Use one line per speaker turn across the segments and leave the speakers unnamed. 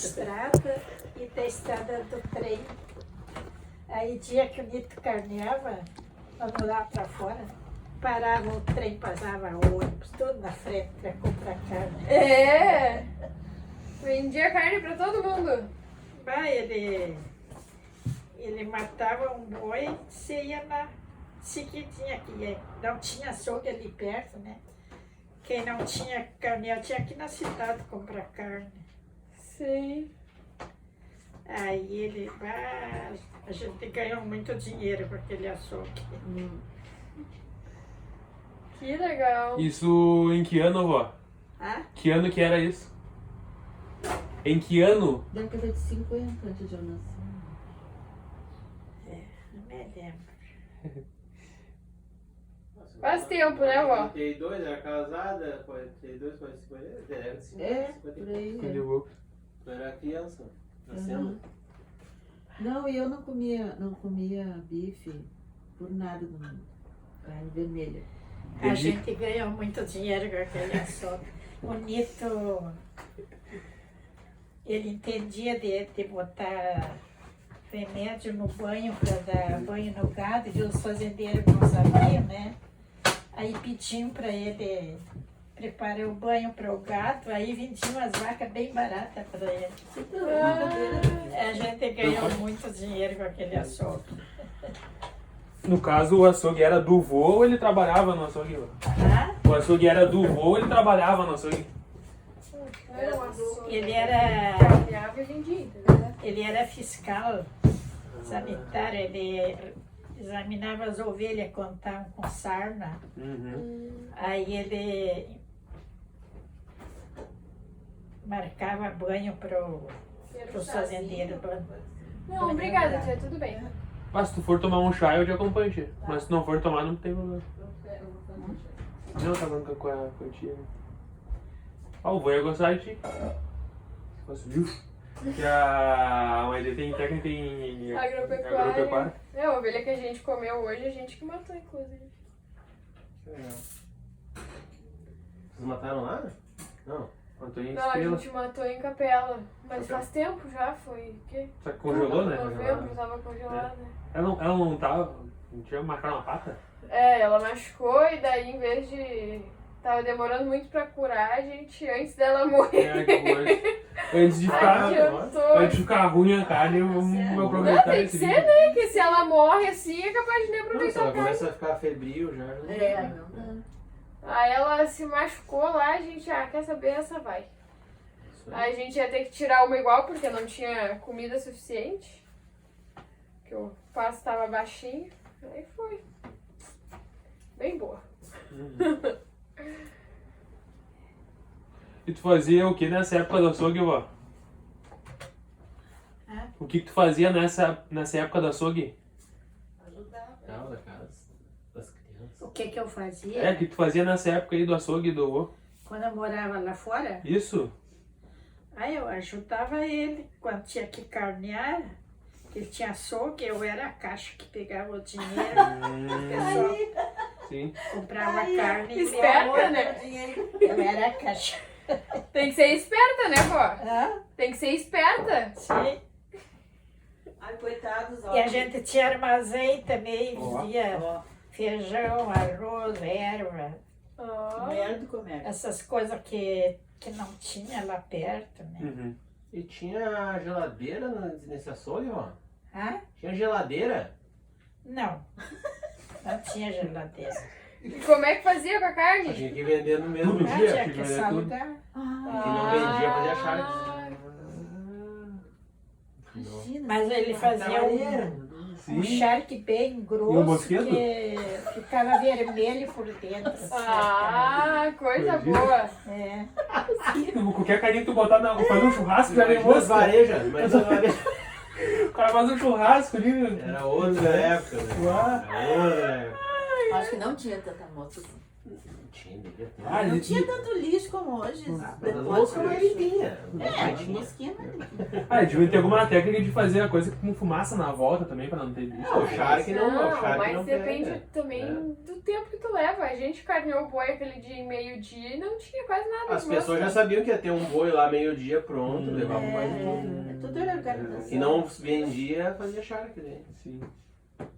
estrada e da estrada do trem. Aí dia que o Nito carneava, vamos lá para fora, parava o trem, passava ônibus, tudo na frente para comprar carne.
É! Vendia carne pra todo mundo.
Vai, ele matava um boi, você ia na seguidinha, não tinha açougue ali perto, né? Quem não tinha caminhão tinha aqui na cidade comprar carne.
Sim.
Aí a gente ganhou muito dinheiro com aquele açougue.
Que legal.
Isso em que ano, vó?
Ah?
Que ano que era isso? Em que ano?
Década de 50 antes de eu nascer.
Não me lembro.
Faz tempo, né, vó?
42, era casada, 42, 50, era 50,
É,
50.
por aí.
Quando eu vou.
Tu era criança, nascendo.
Não, e eu não comia bife por nada do mundo. Carne vermelha.
A gente ganhou muito dinheiro com aquele açougue. O Nito, ele entendia de botar remédio no banho para dar banho no gado, e os fazendeiros não sabiam, né? Aí pediam para ele preparar o banho para o gado, aí vendiam as vacas bem baratas para ele. A gente ganhou muito dinheiro com aquele açougue.
No caso, o açougue era do vô ou ele trabalhava no açougue? Vó?
Ah?
O açougue era do vô ou ele trabalhava no açougue?
Ele era
Carneava e vendia, entendeu?
Ele era fiscal sanitário, ele examinava as ovelhas quando estavam com sarna. Aí ele marcava banho para os fazendeiros.
Não, obrigada, tia, tudo bem.
Mas se tu for tomar um chá, eu te acompanho, tia. Mas se não for tomar, não tem problema. Não, tá falando com a tia. Ah, o vô ia gostar de ti. Você viu? Que a mãe dele tem técnica em agropecuária.
É, a ovelha que a gente comeu hoje, a gente que matou, inclusive.
Que legal. Vocês mataram lá? Não.
Matou em
Não, a
estrela.
gente matou em Capela. Mas faz tempo já, foi o quê?
Só que congelou, né?
Novembro, tava congelada.
Ela não tava. Não tinha marcado uma pata?
É, ela machucou e daí em vez de... Tava demorando muito pra curar, a gente, antes dela morrer,
É, depois. Antes de ficar.
adiantou.
Antes de ficar ruim a carne, eu vou
Não,
aproveitar
tem que
esse
ser,
vídeo.
né? Que se ela morre assim, é capaz de nem
Não, se
aproveitar
ela
a carne.
começa a ficar febril já. Não
É, não dá.
Aí ela se machucou lá, a gente, quer saber, essa vai.
Isso aí.
Aí a gente ia ter que tirar uma igual, porque não tinha comida suficiente. Que o pasto tava baixinho. Aí foi. Bem boa.
E tu fazia o que nessa época do açougue, vó?
Hã?
O que tu fazia nessa época do açougue?
Não, da casa das crianças.
O que eu fazia?
É, o que tu fazia nessa época aí do açougue do vô?
Quando eu morava lá fora,
Isso?
aí eu ajudava ele. Quando tinha que carnear, que ele tinha açougue, eu era a caixa que pegava o dinheiro. O pessoal
Sim.
comprava carne e
Esperta, né?
eu era a caixa.
Tem que ser esperta, né, vó?
Hã?
Tem que ser esperta.
Sim.
Ai, coitados, ó.
E a gente tinha armazém também,
Ó,
vendia
Ó,
feijão, arroz, erva,
mulher do comércio.
essas coisas que não tinha lá perto, né?
Uhum.
E tinha geladeira nesse açougue, ó?
Hã?
Tinha geladeira?
Não, não tinha geladeira.
E como é que fazia com a
A
carne?
gente tinha que vender no mesmo
Tudo
dia.
dia?
Tinha
que
que
vender tudo.
salgar.
Ah,
Que não vendia, fazia charge.
imagina.
Mas ele fazia um charque bem
E o
grosso
mosquito?
que ficava vermelho por dentro. assim,
Coisa
Imagina.
boa.
É.
Qualquer carinha que tu botar fazer um churrasco já vem
Imagina as
mosca.
varejas, mas as varejas.
O cara faz um churrasco ali.
Era outra época, né?
Uau.
Era outra época.
Acho que não tinha tanta moto assim.
Tinha, devia ter.
Ah,
Não
ele-
tinha tanto lixo como hoje.
Mas
Depois
louco,
foi.
ele vinha.
Tinha esquema.
Ah, devia ter alguma técnica de fazer a coisa com fumaça na volta também, pra não ter bicho.
Não, o Shark não,
Não,
o Shark
mas
não
depende
pega.
também do tempo que tu leva. A gente carneou o boi aquele dia em meio-dia e não tinha quase nada
As
de
pessoas já
mosca.
sabiam que ia ter um boi lá meio-dia pronto, levava mais
Tudo era organização.
E não vendia, fazia Shark daí.
Sim.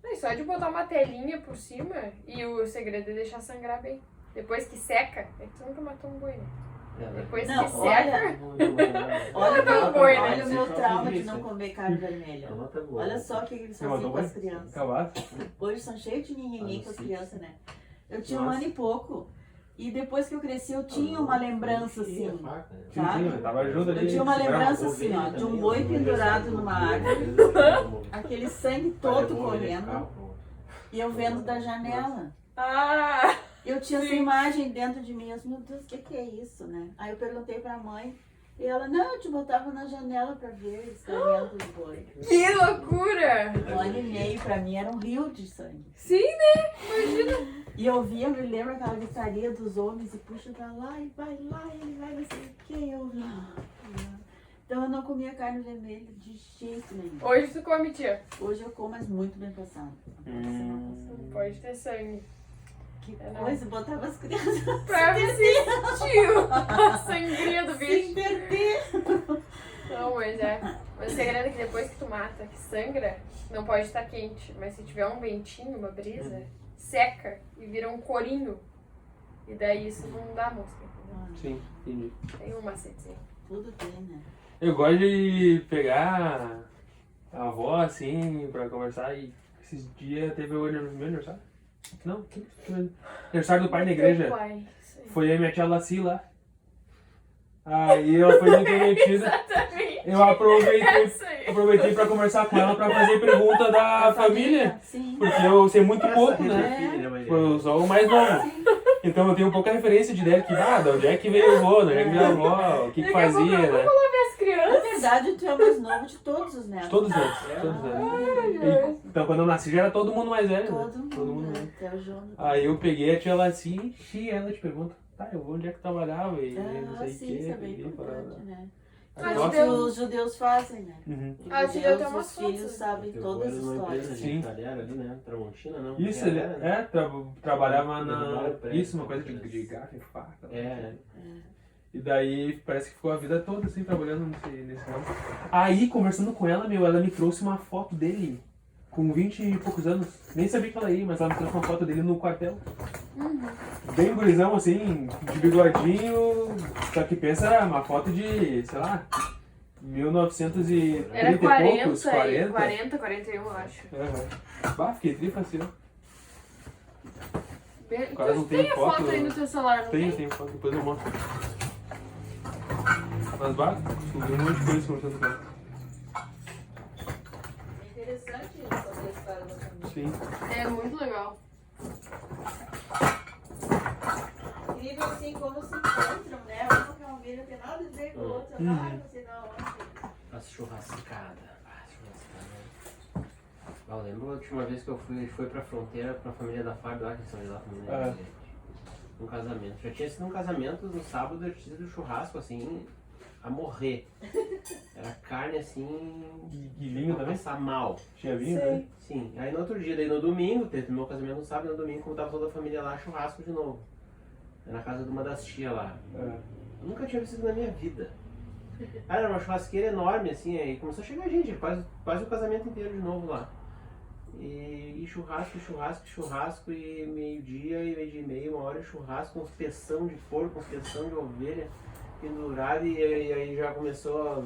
Não, e só de botar uma telinha por cima e o segredo é deixar sangrar bem. Depois que seca, é que tu nunca matou um boi, né? Depois
Não,
que
olha,
seca,
Olha,
Não, não foi, né?
olha o meu
Só
trauma de
preguiça.
não comer carne vermelha.
Ela tá boa.
Olha só o que eles
Você
faziam
matou
com as
boi?
crianças.
Cavalo?
Hoje são cheios de ninguém com as crianças, né? Eu tinha um
Nossa.
ano e pouco. E depois que eu cresci, eu tinha uma lembrança assim.
né?
Sim,
Sabe?
sim, tava junto ali.
Eu tinha uma
segurava.
lembrança assim, ó, de um boi pendurado numa árvore, aquele sangue todo correndo, e eu vendo da janela.
ah,
Eu tinha essa imagem dentro de mim, eu assim, meu Deus, o que é isso, né? Aí eu perguntei pra mãe, e ela, não, eu te botava na janela pra ver eles caminhando do boi.
que loucura!
Um ano e meio pra mim era um rio de sangue.
Sim, né? Imagina.
E eu via, eu me lembro aquela gritaria dos homens, e puxa pra lá, e vai lá, e ele vai não sei o que, eu lá. Então eu não comia carne vermelha de jeito nenhum.
Hoje tu come, tia.
Hoje eu como, mas muito bem passado.
Não pode ter sangue.
Que
não.
coisa, botava as crianças
Pra ver se sentiu a sangria do
sem
bicho.
perder.
Não, mas é. Mas o segredo é que depois que tu mata, que sangra, não pode estar quente. Mas se tiver um ventinho, uma brisa, seca e vira um corinho. E daí isso não dá mosca, entendeu?
Sim, entendi.
Tem um macetezinho.
Tudo tem, né?
Eu gosto de pegar a avó assim pra conversar e esses dias teve o meu aniversário. Não, aniversário do pai na igreja.
Teu pai, isso aí.
Foi a minha tia Laci lá. Aí ela foi muito prometida.
Exatamente.
Eu
Essa aí.
aproveitei pra conversar com ela pra fazer pergunta da família.
Sim.
Porque eu sei muito
Essa
pouco,
rede
né?
é filha, né, mãe?
Eu sou o mais novo. Então eu tenho pouca referência de ideia que, de onde é que veio o vô, de onde é que veio a avó, o que
Daqui a pouco
fazia,
eu
né?
vou lá ver as
Na
crianças.
verdade, tu é o mais novo de todos os netos.
Todos eles, todos eles. Então quando eu nasci já era todo mundo mais velho, né?
Todo mundo, né? Até o João.
Aí eu peguei a tia Laci e enchi ela de pergunta. Tá, eu vou onde é que trabalhava e não sei o
sim,
que.
isso é bem importante, né?
Ah,
É o que
Deus.
os judeus fazem, né?
Uhum.
Os
Ah, te deu
judeus,
até umas
os filhos
fotos.
sabem
Teu
todas
avô
as
era numa empresa
histórias.
de
Sim.
talher ali, né? Tramontina, não?
Isso,
Era,
ele
né?
trabalhava na.
Trabalhava prédio,
Isso, uma coisa de
prédio.
garfo e faca.
É.
E daí parece que ficou a vida toda assim, trabalhando nesse ramo. Aí, conversando com ela, ela me trouxe uma foto dele, com 20 e poucos anos. Nem sabia que ela ia, mas ela me trouxe uma foto dele no quartel. Bem gurizão, assim, de bigodinho. Só que pensa, era uma foto de, sei lá, 1930
Era
e poucos,
40, 41, eu acho.
Aham. Bah, fiquei trifacil. Quase não
Tu
tem
tem a
foto,
foto aí no teu celular, não tem?
Tenho foto, depois eu mostro. Mas bah, subiu um monte de coisa conversando com ela.
É interessante saber a história da família.
Sim.
É muito legal.
Incrível assim como se encontram, né? Uma família não tem nada a ver com a outra, lá, não sei da onde.
A churrascada. Ah, churrascada. Eu lembro a última vez que eu fui pra fronteira com a família da Fábio lá, que são de lá também, né? Um casamento. Já tinha sido um casamento no sábado, eu tinha sido churrasco assim, a morrer. Era carne assim.
E vinho
pra
também?
passar mal.
Tinha vinho, né?
Sim. Aí no outro dia, daí no domingo, teve meu casamento no sábado, no domingo, como tava toda a família lá, churrasco de novo. É na casa de uma das tias lá.
É.
Eu nunca tinha visto isso na minha vida. Ah, era uma churrasqueira enorme, assim, aí começou a chegar gente, quase o casamento inteiro de novo lá. E churrasco, e meio-dia e meia, uma hora de churrasco, uns peção de porco, uns peção de ovelha pendurado, e aí já começou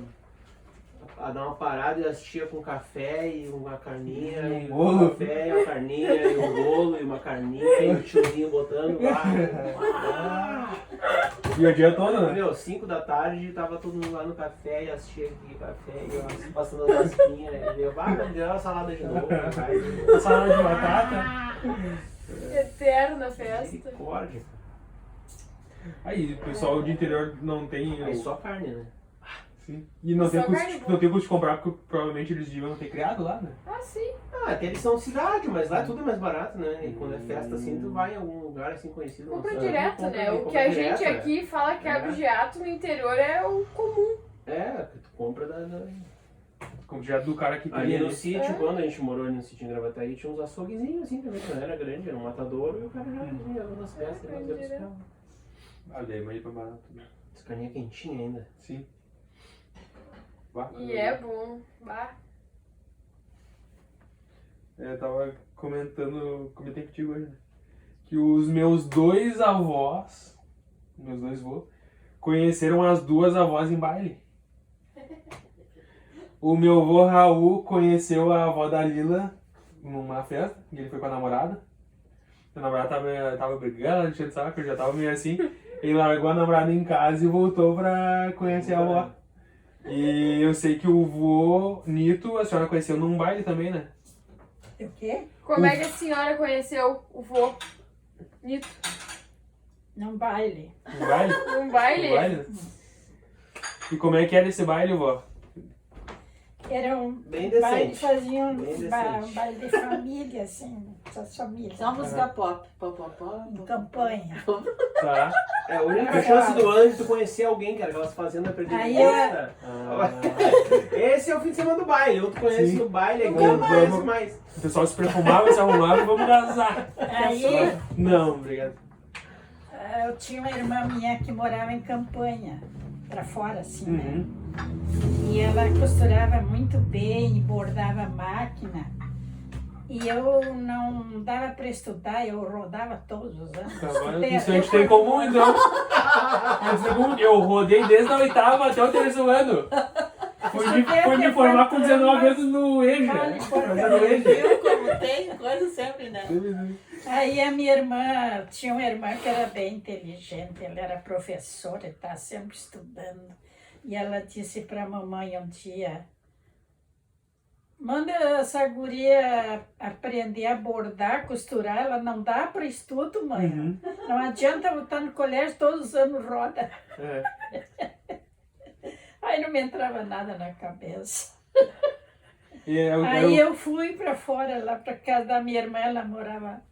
a dar uma parada e as tias com café e uma carninha, e um
bolo.
café, e uma carninha, e um bolo, e uma carninha, e o tiozinho botando lá.
E o dia todo, né?
Meu, 5 da tarde, tava todo mundo lá no café, e as tias aqui no café, e eu assim, passando as raspinhas, né? Meu, me deu uma salada de novo, vai.
Salada de batata.
Eterna festa.
Misericórdia.
Aí, o pessoal de interior não tem.
Aí só carne, né?
Sim. E não tem,
Só
custo,
carne
não tem custo de comprar, porque provavelmente eles deviam ter criado lá, né?
Ah, sim.
Ah, até eles são cidade, mas lá tudo é mais barato, né? E quando é festa assim, tu vai em algum lugar assim conhecido.
Compra
não,
direto,
compra-
né? O
compra
que a
direto,
gente
é.
aqui fala que é
É.
abigeato no interior é o comum.
É, que tu compra
Como já do cara que tem
ali no
ali.
sítio, quando a gente morou ali no sítio em Gravataí, tinha uns açouguezinhos assim também, que não era grande, era um matadouro e o cara já vinha nas festas,
É,
fazia
direto.
buscar.
Ali, mas pra barato. Né?
As carninhas quentinhas ainda.
Sim. Bacana.
E é bom. Bah.
Eu tava comentei contigo hoje, né? Que os meus dois avós, meus dois vô, conheceram as duas avós em baile. O meu avô Raul conheceu a avó da Lila numa festa, e ele foi com a namorada. A namorada tava brigando, enchendo o saco, eu já tava meio assim. Ele largou a namorada em casa e voltou pra conhecer a avó. E eu sei que o vô Nito, a senhora conheceu num baile também, né?
O quê?
Como é que a senhora conheceu o vô Nito?
Num baile.
Num baile?
Num baile?
Num baile, né? E como é que era esse baile, vó?
Era um
Bem
baile,
decente.
faziam
Bem
um
decente.
baile de família, assim, das famílias.
Só música pop. Pop, pop, pop.
Em campanha.
Tá.
É a única chance do ano de tu conhecer alguém, cara, aquelas fazendas perdidas.
Aí
Esse é o fim de semana do baile, eu tu conhece
Sim.
no baile,
Nunca
não conhece
mais.
mais.
O pessoal se perfumava, se arrumava e vamos casar.
Aí
Não, obrigado.
eu tinha uma irmã minha que morava em campanha, pra fora, assim, né?
Uhum.
E ela costurava muito bem, bordava a máquina. E eu não dava para estudar, eu rodava todos os anos. Estudei
Isso a
até
gente tem em comum, então. Eu rodei desde a oitava até o terceiro ano. Fui me formar com 19 anos no EJA. No EJA.
Viu como tem coisa sempre, né?
Aí a minha irmã, tinha uma irmã que era bem inteligente, ela era professora, estava sempre estudando. E ela disse para a mamãe um dia, manda essa guria aprender a bordar, costurar, ela não dá para estudo, mãe.
Uhum.
Não adianta eu estar no colégio todos os anos roda.
É.
Aí não me entrava nada na cabeça.
E
Aí eu fui para fora, lá para casa da minha irmã, ela morava,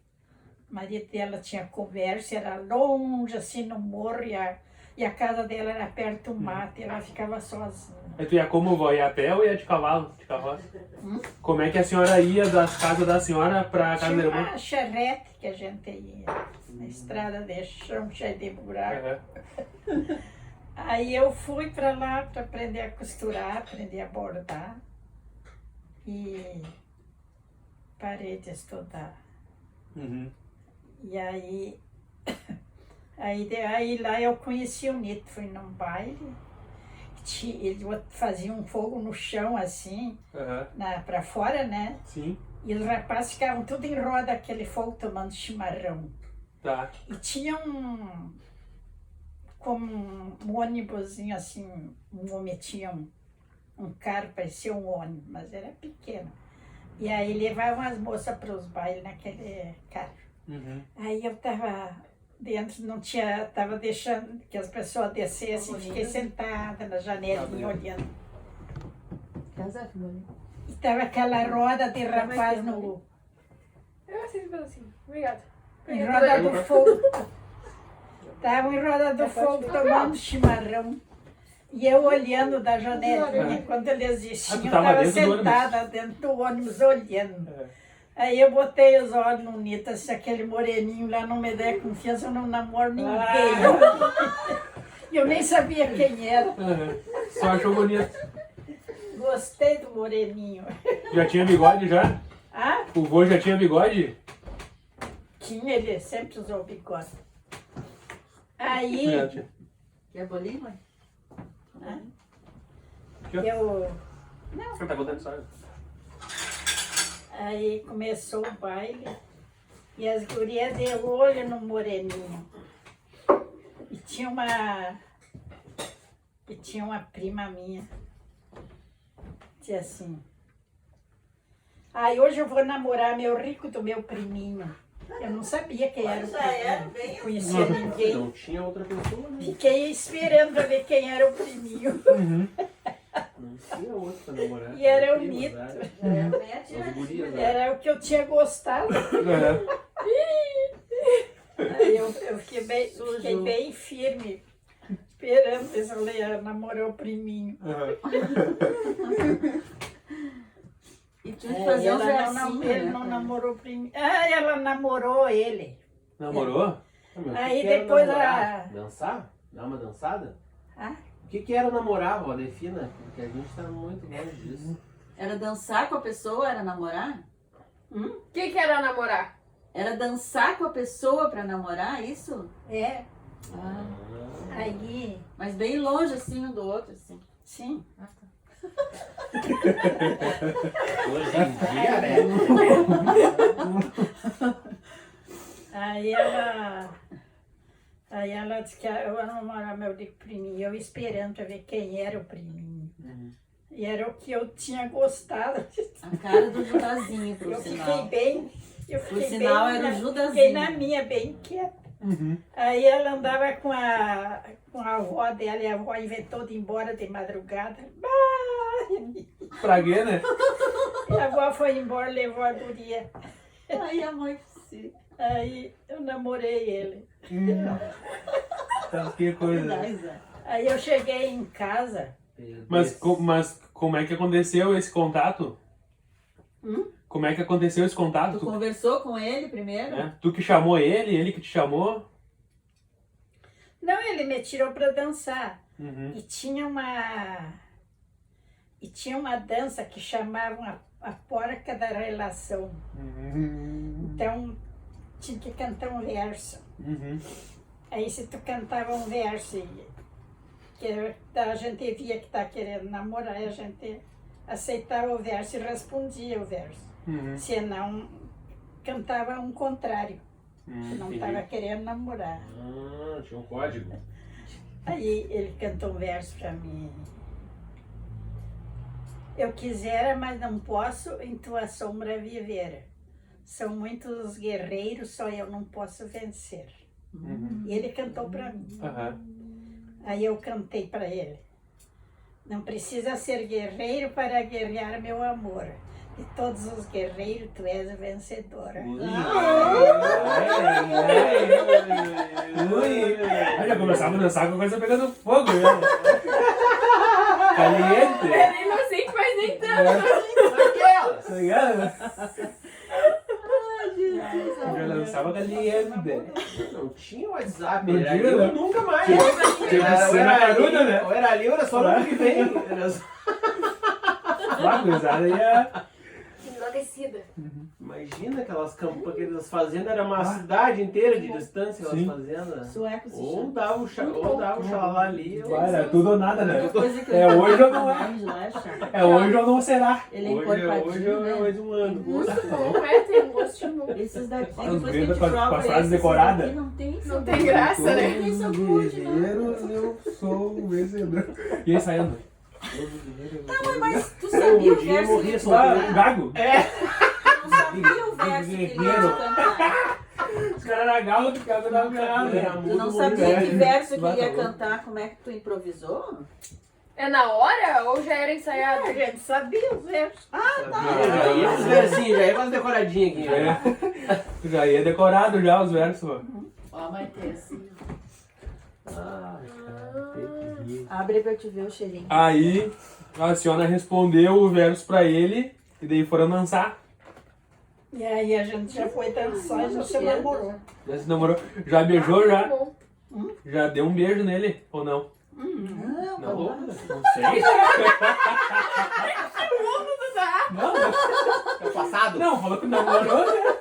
o marido dela tinha comércio, era longe, assim, no morro, e a casa dela era perto do mato, e ela ficava sozinha.
Aí tu ia como, vó? Ia a pé ou ia de cavalo? De carroça? Como é que a senhora ia das casas da senhora pra casa da
Tinha
irmã?
uma charrete que a gente ia, na estrada de chão, cheia de buraco.
Uhum.
Aí eu fui para lá para aprender a costurar, aprender a bordar, e parei de estudar.
Uhum.
E aí lá eu conheci o Nito, fui num baile, ele fazia um fogo no chão assim,
Uhum.
pra fora, né?
Sim.
E os rapazes ficavam tudo em roda, aquele fogo tomando chimarrão.
Tá.
E tinha como um ônibusinho assim, um homem tinha um carro, parecia um ônibus, mas era pequeno. E aí levavam as moças para os bailes naquele carro.
Uhum.
Aí eu tava dentro, não tinha, tava deixando que as pessoas descessem, fiquei sentada na janelinha olhando.
Casa Fumani.
E tava aquela roda de rapaz no,
Eu aceito um pedacinho. Obrigada.
em roda do fogo. Tava em roda do fogo tomando chimarrão. E eu olhando da janelinha, quando eles desciam,
tu
eu
tava
tava
dentro do
sentada dentro do ônibus olhando.
É.
Aí eu botei os olhos no Nito, se aquele moreninho lá não me der confiança, eu não namoro ninguém. Eu nem sabia quem era.
Uhum. Só achou bonito.
Gostei do moreninho.
Já tinha bigode já?
Ah,
O vô já tinha bigode?
tinha, ele sempre usou bigode. Aí
Já tinha.
Quer bolinho, mãe?
eu.
Você tá contando história?
Aí começou o baile e as gurias de olho no moreninho. E tinha uma prima minha. Dizia assim, aí hoje eu vou namorar meu rico do meu priminho. Eu não sabia quem era o priminho, não conhecia ninguém.
Não tinha outra pessoa, né?
Fiquei esperando para ver quem era o priminho.
Uhum.
E era um
Primo,
mito.
né?
É,
Os gurias, né?
Era o que eu tinha gostado. Aí eu fiquei bem firme, esperando ver se ela ia namorar o priminho.
E tinha que fazer um
ele
versinho,
não
né?
namorou o priminho. Ah, ela namorou ele.
Namorou?
Ah, meu, o
Aí
que era
depois
namorar? Dançar? Dar uma dançada?
Ah?
O que era namorar, vó? Defina, porque a gente tá muito longe disso.
Era dançar com a pessoa, era namorar?
O que era namorar?
Era dançar com a pessoa pra namorar, isso?
É,
Ah,
aí,
mas bem longe assim um do outro, assim.
sim.
Hoje em dia, né?
Aí ela disse que eu ia namorar meu priminho. Eu esperando pra ver quem era o priminho. E era o que eu tinha gostado.
A cara do Judazinho, por
Eu fiquei
sinal.
bem. Eu
Por
fiquei
sinal,
bem,
era o
fiquei
Judazinho.
na minha, bem quieta. Aí ela andava com a avó dela e a avó inventou de ir embora de madrugada. Bah!
Pra quê, né?
E a avó foi embora, levou a guria.
Ai, a mãe sim.
Aí eu namorei ele.
Que coisa.
Aí eu cheguei em casa.
Mas como é que aconteceu esse contato? Como é que aconteceu esse contato?
Tu conversou com ele primeiro?
É, tu que chamou ele que te chamou?
Não, ele me tirou para dançar.
Uhum.
E tinha uma dança que chamavam a porca da relação. Então tinha que cantar um verso.
Uhum.
Aí se tu cantava um verso que a gente via que tá querendo namorar, a gente aceitava o verso e respondia o verso.
Uhum.
Se não, cantava um contrário, que não
entendi.
estava querendo namorar.
Ah, tinha um código.
Aí ele cantou um verso para mim. Eu quisera, mas não posso em tua sombra viver. São muitos guerreiros, só eu não posso vencer.
Uhum.
E ele cantou para mim.
Aham.
Aí eu cantei para ele. Não precisa ser guerreiro para guerrear meu amor. De todos os guerreiros, tu és a vencedora.
Aí já começava a dançar com a coisa pegando fogo, né? Caliente.
Era inocente, mas nem tanto.
Aquelas!
Tá ligado? Já dançava caliente.
Não tinha WhatsApp,
Não
era
tinha,
ali,
né?
nunca mais.
Tinha que ser na caruda, né?
Ou era ali, ou era só no ano que vem. Era só-
Lá, cruzada ia.
Enlouquecida.
Imagina aquelas aquelas fazendas, era uma cidade inteira de distância, aquelas
Sim.
fazendas.
Sueco se
Ou
chama.
dava o xalá ali, ou...
Vai, era tudo ou nada, né?
Outra coisa que
É
eu
hoje ou não é?
de lá é chato.
É hoje ou não será.
Ele é
Hoje
encorpadinho,
é
né?
mais um ano.
Gosto bom, Tem um gostinho bom.
Esses daqui,
Os
depois que a
gringos
gente
com
prova
as frases
esses
decoradas.
daqui, não tem
Não
sabor.
tem graça, né?
Não tem sabor de nada.
Eu sou o vencedor. E aí saindo.
Mas tu sabia o
dia
verso
morria
que
só.
Ah,
cantar?
gago?
Tu não sabia o verso que ele ia te cantar?
Os caras eram galo, o cara tava ferrado.
Era
Tu não
muito
sabia que verso que
Vai,
ele ia
tá bom.
cantar? Como é que tu improvisou?
É na hora ou já era ensaiado?
A gente sabia os versos.
Já ia os versinhos, já ia com as decoradinhas aqui.
É. Já ia decorado já os versos, mano.
Ó, vai ter assim.
Ai, cara, tem que rir.
Abre pra eu te ver o cheirinho.
Aí a senhora respondeu o verso pra ele e daí foram dançar.
E aí a gente já foi dançar e já se namorou.
Já se namorou. Já beijou, já?
Bom.
Já deu um beijo nele, ou não?
Não,
Não,
tá
não sei. Não,
É o passado?
não, falou que namorou, né?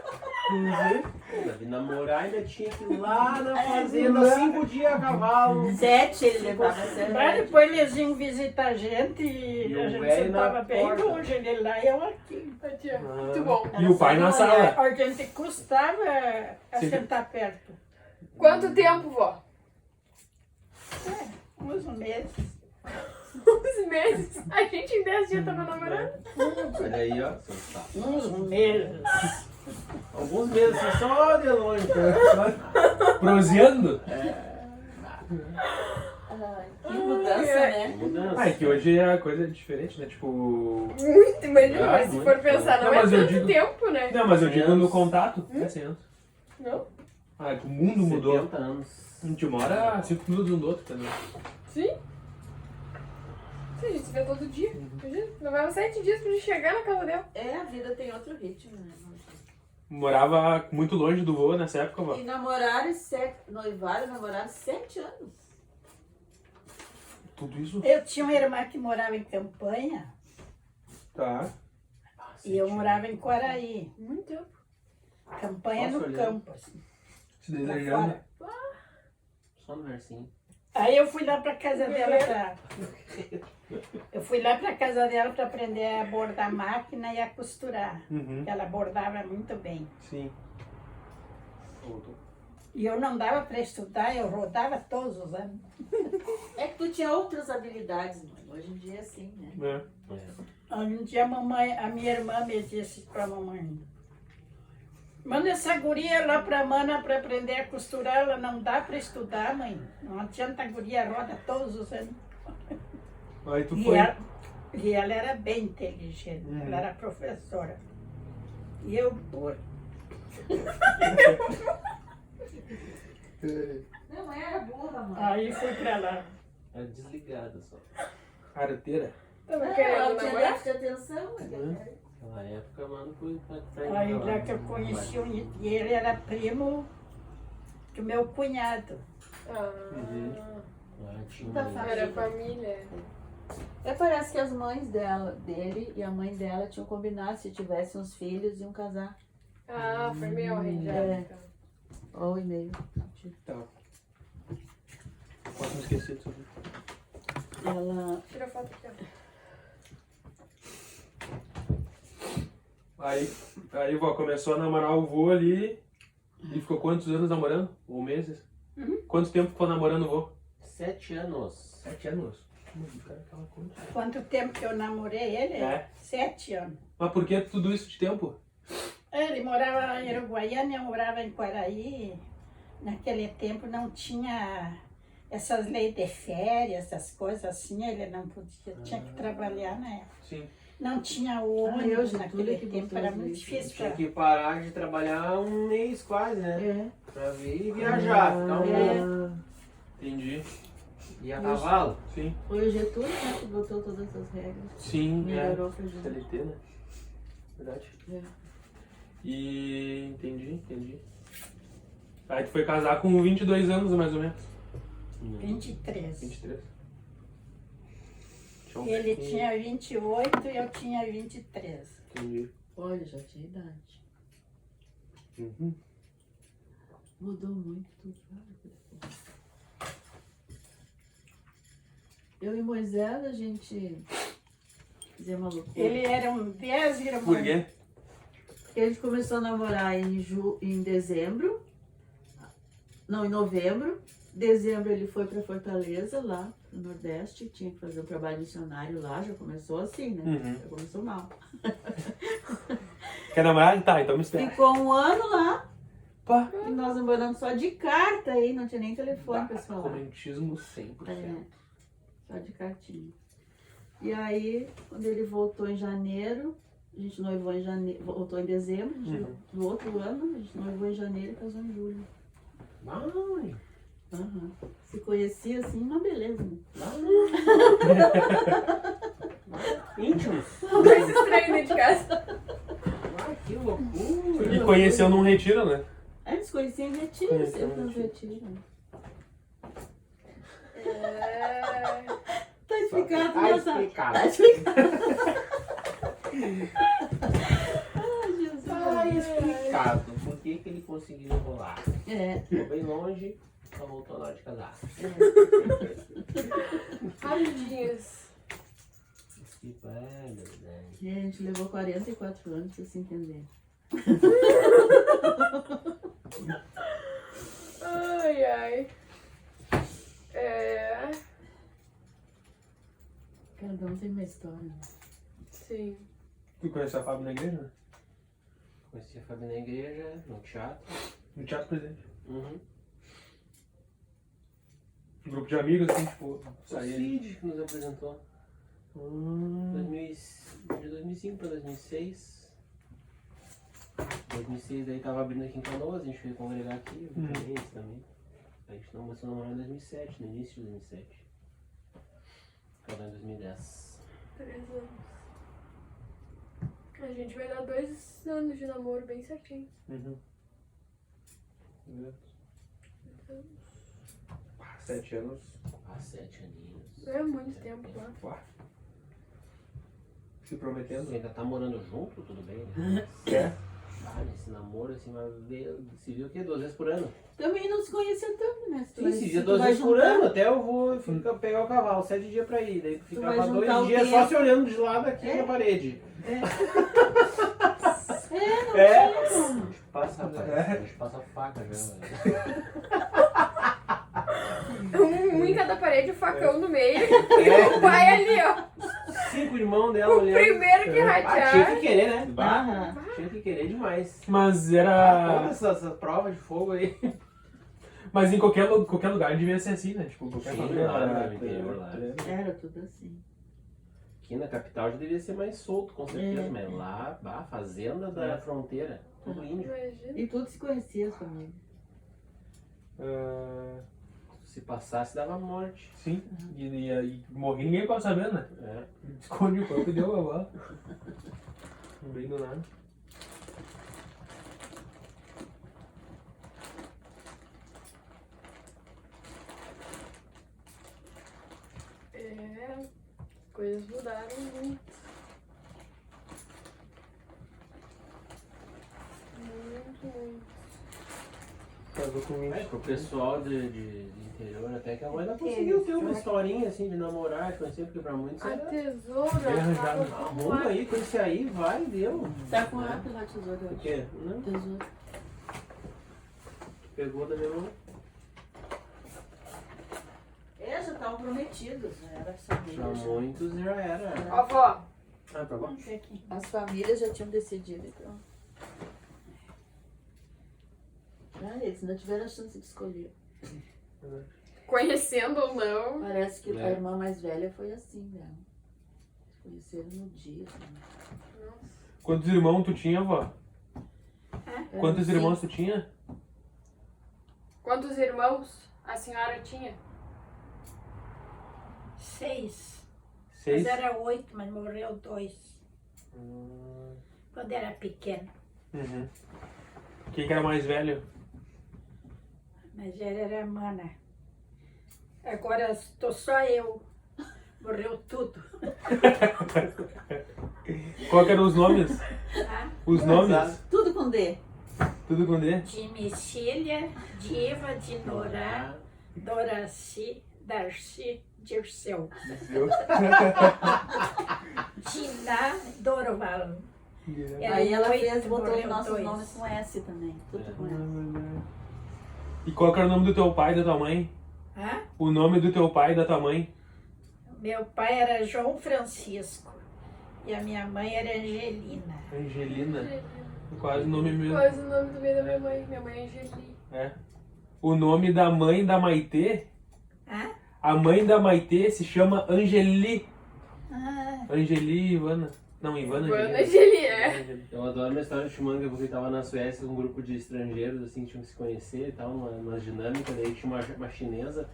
Não sei.
Davi namorar ainda tinha que ir lá na fazenda, 5 dias a cavalo.
7 ele levava
Mas
7.
depois eles iam visitar a gente e
E
a
o
gente
velho na
sentava bem
porta.
longe, ele lá e eu aqui.
Muito bom.
E o pai na sala.
A gente custava a
Sim.
sentar perto.
Quanto tempo, vó?
Uns meses.
Uns meses. A gente em 10 dias tava namorando.
Olha aí, ó.
Uns meses.
Alguns meses assim, só de longe.
Proseando?
Que mudança, né?
Mudança.
Ah, é que hoje a coisa é diferente, né? Tipo.
Muito, imagina,
Ah,
mas se
muito.
for pensar, não
Não,
é
mas eu
tanto
digo-
tempo, né?
Não, mas eu digo
100
no
anos.
contato. É 100 anos.
Não?
Ah, o mundo mudou.
70 anos.
A gente mora a 5 minutos um do outro também.
Sim. Sim, a gente se vê todo dia. Imagina, levava 7 dias pra gente chegar na casa dela.
É, a vida tem outro ritmo, né?
Morava muito longe do vô nessa época, vó.
E namoraram noivaram, namoraram 7 anos.
Tudo isso?
Eu tinha uma irmã que morava em Campanha
Tá.
e eu morava em Quaraí.
Muito tempo.
Campanha
Posso
no
olhar?
campo, assim.
Se
pra
desejando.
fora.
Só no versinho.
Aí eu fui lá pra casa dela pra... Eu fui lá pra casa dela pra aprender a bordar a máquina e a costurar.
Uhum.
Ela bordava muito bem.
Sim. Voltou.
E eu não dava pra estudar, eu rodava todos os anos.
É que tu tinha outras habilidades, mãe. Hoje em dia é assim, né?
É.
Aí um dia a minha irmã me disse pra mamãe: manda essa guria lá pra mana pra aprender a costurar, ela não dá pra estudar, mãe. Não adianta, a guria roda todos os anos.
Aí tu
E
foi.
ela era bem inteligente, ela era professora. E eu, por...
Não era burra, mãe.
Aí fui pra lá.
É desligada só.
Careteira.
Tava
Ela
querendo
tinha
namorar?
déficit de atenção. Né?
Naquela época, mano, foi pra
Aí lá que eu conheci e ele era primo do meu cunhado.
Ah,
Tá fácil.
era família.
É, parece que as mães dele e a mãe dela tinham combinado, se tivessem uns filhos, iam casar.
Ah, foi meio arranjado.
É.
Então.
Ou e meio.
Tá. Posso me esquecer disso aqui.
Ela.
Tira a foto aqui, ó.
Aí, vó, começou a namorar o vô ali. E ficou quantos anos namorando? Ou meses? Quanto tempo ficou namorando o vô?
7 anos.
7 anos. Cara, aquela coisa.
Quanto tempo que eu namorei ele?
É.
7 anos.
Mas por que tudo isso de tempo?
Ele morava em Uruguaiana, eu morava em Quaraí. Naquele tempo não tinha essas leis de férias, essas coisas assim, ele não podia, tinha que trabalhar, né?
Sim.
Não tinha
eu
ônibus
já
naquele
tudo que
tempo,
botou
era
as
muito
leis.
difícil.
Tinha
pra-
que parar de trabalhar um mês quase, né?
É.
Pra vir e viajar, ficar um
Entendi.
E a cavalo.
Sim.
Foi o Getúlio, né, que botou todas essas regras.
Sim,
Melhorou pra gente.
CLT, né? Verdade.
É.
E entendi. Aí tu foi casar com 22 anos, mais ou menos.
23.
23. Tinha um
Ele
pouquinho.
tinha 28 e eu tinha 23.
Entendi.
Olha, já tinha idade.
Uhum.
Mudou muito tudo. Eu e Moisés, a gente fizemos uma loucura.
Ele eram 10 irmãos.
Por quê?
Porque a gente começou a namorar em dezembro. Não, em novembro. Dezembro ele foi para Fortaleza, lá no Nordeste. Tinha que fazer um trabalho missionário lá. Já começou assim, né?
Uhum.
Já começou mal.
Quer namorar? Tá, então me espera.
Ficou um ano lá.
Pá.
E nós namoramos só de carta aí. Não tinha nem telefone pra se falar.
Romantismo 100%.
É, só de cartinha. E aí, quando ele voltou em janeiro, a gente noivou em janeiro, voltou em dezembro, a gente, no outro ano, a gente noivou em janeiro e casou em julho.
Ai,
Aham. Se conhecia assim, uma beleza. Né?
íntimos.
Dois estranhos dentro de casa.
Ai, que loucura.
E conheceu num retiro, né?
A gente se conhecia em retiro,
Conheceu
sempre
em
nos
retiro.
retiros.
É...
Tá explicado,
Tá
né,
explicado.
Tá explicado. Ai, Jesus.
Tá explicado por que que ele conseguiu rolar.
É.
Ficou bem longe, só voltou na hora de casar.
Rapidinhos.
Que velho, né?
E a gente levou 44 anos pra se entender.
Ai, ai. É...
Cada um tem uma história. Né?
Sim.
Tu conheceu a Fábio na igreja, né?
Conheci a Fabi na igreja, no teatro.
No Teatro Presente.
Uhum.
Um grupo de amigos, assim, tipo,
O
saía.
Cid que nos apresentou.
Hum.
De 2005 pra 2006. 2006 daí tava abrindo aqui em Canoas, a gente veio congregar aqui, eu também, esse também. A gente não começou a namorar em 2007, no início de 2007. Acabou em 2010.
3 anos. A gente vai dar 2 anos de namoro bem certinho.
Uhum. 7 anos.
Ah, 7 aninhos.
É muito tempo lá.
Uá. Se prometendo.
Você ainda tá morando junto, tudo bem, né?
É.
Ah, nesse namoro assim, mas se viu o quê? 2 vezes por ano?
Também não se conhecia tanto, né? Se tu
Sim,
vai-
se
se
via
tu
2
vai
vezes por
juntar-
ano, até eu vou pegar o cavalo, 7 dias pra ir. Daí
vai
ficava
juntar
2
o
dias só
tempo.
se olhando de lado aqui
É.
na parede.
Não
É.
tinha como.
A gente passa, rapaz.
É.
A gente passa faca já, velho.
Um em cada parede, o facão no meio.
É.
O pai ali, ó.
5 irmãos dela
O
olhando.
primeiro que
Ah, tinha
ratear.
que querer, né?
Ah,
Tinha que querer demais.
Mas
Todas
era.
essas provas de fogo aí.
Mas em qualquer lugar devia ser assim, né? Tipo, qualquer
Sim,
família
lá
era-
no interior, lá.
era tudo assim.
Aqui na capital já devia ser mais solto, com certeza.
É.
Mas lá, a fazenda da fronteira, tudo índio.
Imagina.
E tudo se conhecia as famílias.
Ah,
Se passasse, dava morte.
sim. E morrer ninguém pode saber, né?
É.
Esconde o corpo e deu a bola. Não bem do nada.
É. Coisas mudaram muito. Muito.
Casou com
É,
20.
pro pessoal de interior, até que a mãe ainda conseguiu ter uma historinha assim de namorar, de conhecer, porque pra muitos
A
era.
tesoura.
Bem arranjado.
tava
Arruma aí, com esse aí, vai, deu.
Tá com a lá, tesouro, eu
O
acho.
quê? Não,
Tesouro.
pegou da minha mão.
É, já estavam prometidos, né? Era família.
Pra muitos já era.
Ó, vó.
Ah, pra lá?
Vamos ver aqui.
As famílias já tinham decidido, então. Ah, eles ainda tiveram a chance de escolher.
Conhecendo ou não.
Parece que
É.
a irmã mais velha foi assim, né? Se conheceram no dia. Assim.
Quantos irmãos tu tinha, vó? Quantos
Sim.
irmãos tu tinha?
Quantos irmãos a senhora tinha?
6.
6?
Mas era 8, mas morreu 2.
Uhum.
Quando era pequeno.
Quem que era mais velho?
Mas ela era mana. Agora estou só eu. Morreu tudo.
Qual que eram os nomes?
Tá?
Os nomes?
Tudo com D.
Tudo com D?
De Micília, Diva, de Norá, Doraci, Darcy, Dirceu.
Eu.
Diná, Dorval. Era
Aí ela
8,
fez, botou os
morreu
nossos
2.
nomes com S também. Tudo com S.
E qual que era o nome do teu pai e da tua mãe?
Hã?
O nome do teu pai e da tua mãe?
Meu pai era João Francisco e a minha mãe era Angelina.
Angelina. Quase o nome mesmo.
Quase o nome também da minha mãe. Minha mãe é Angeli.
É. O nome da mãe da Maitê,
Hã?
a mãe da Maitê se chama Angeli.
Ah,
Angeli Ivana. Não, Ivana
Ivana
Angeli.
Angeli, é.
Angeli.
Eu adoro uma história de Chumanga, porque tava na Suécia com um grupo de estrangeiros, assim, tinham que se conhecer e tal, uma dinâmica, daí tinha uma chinesa,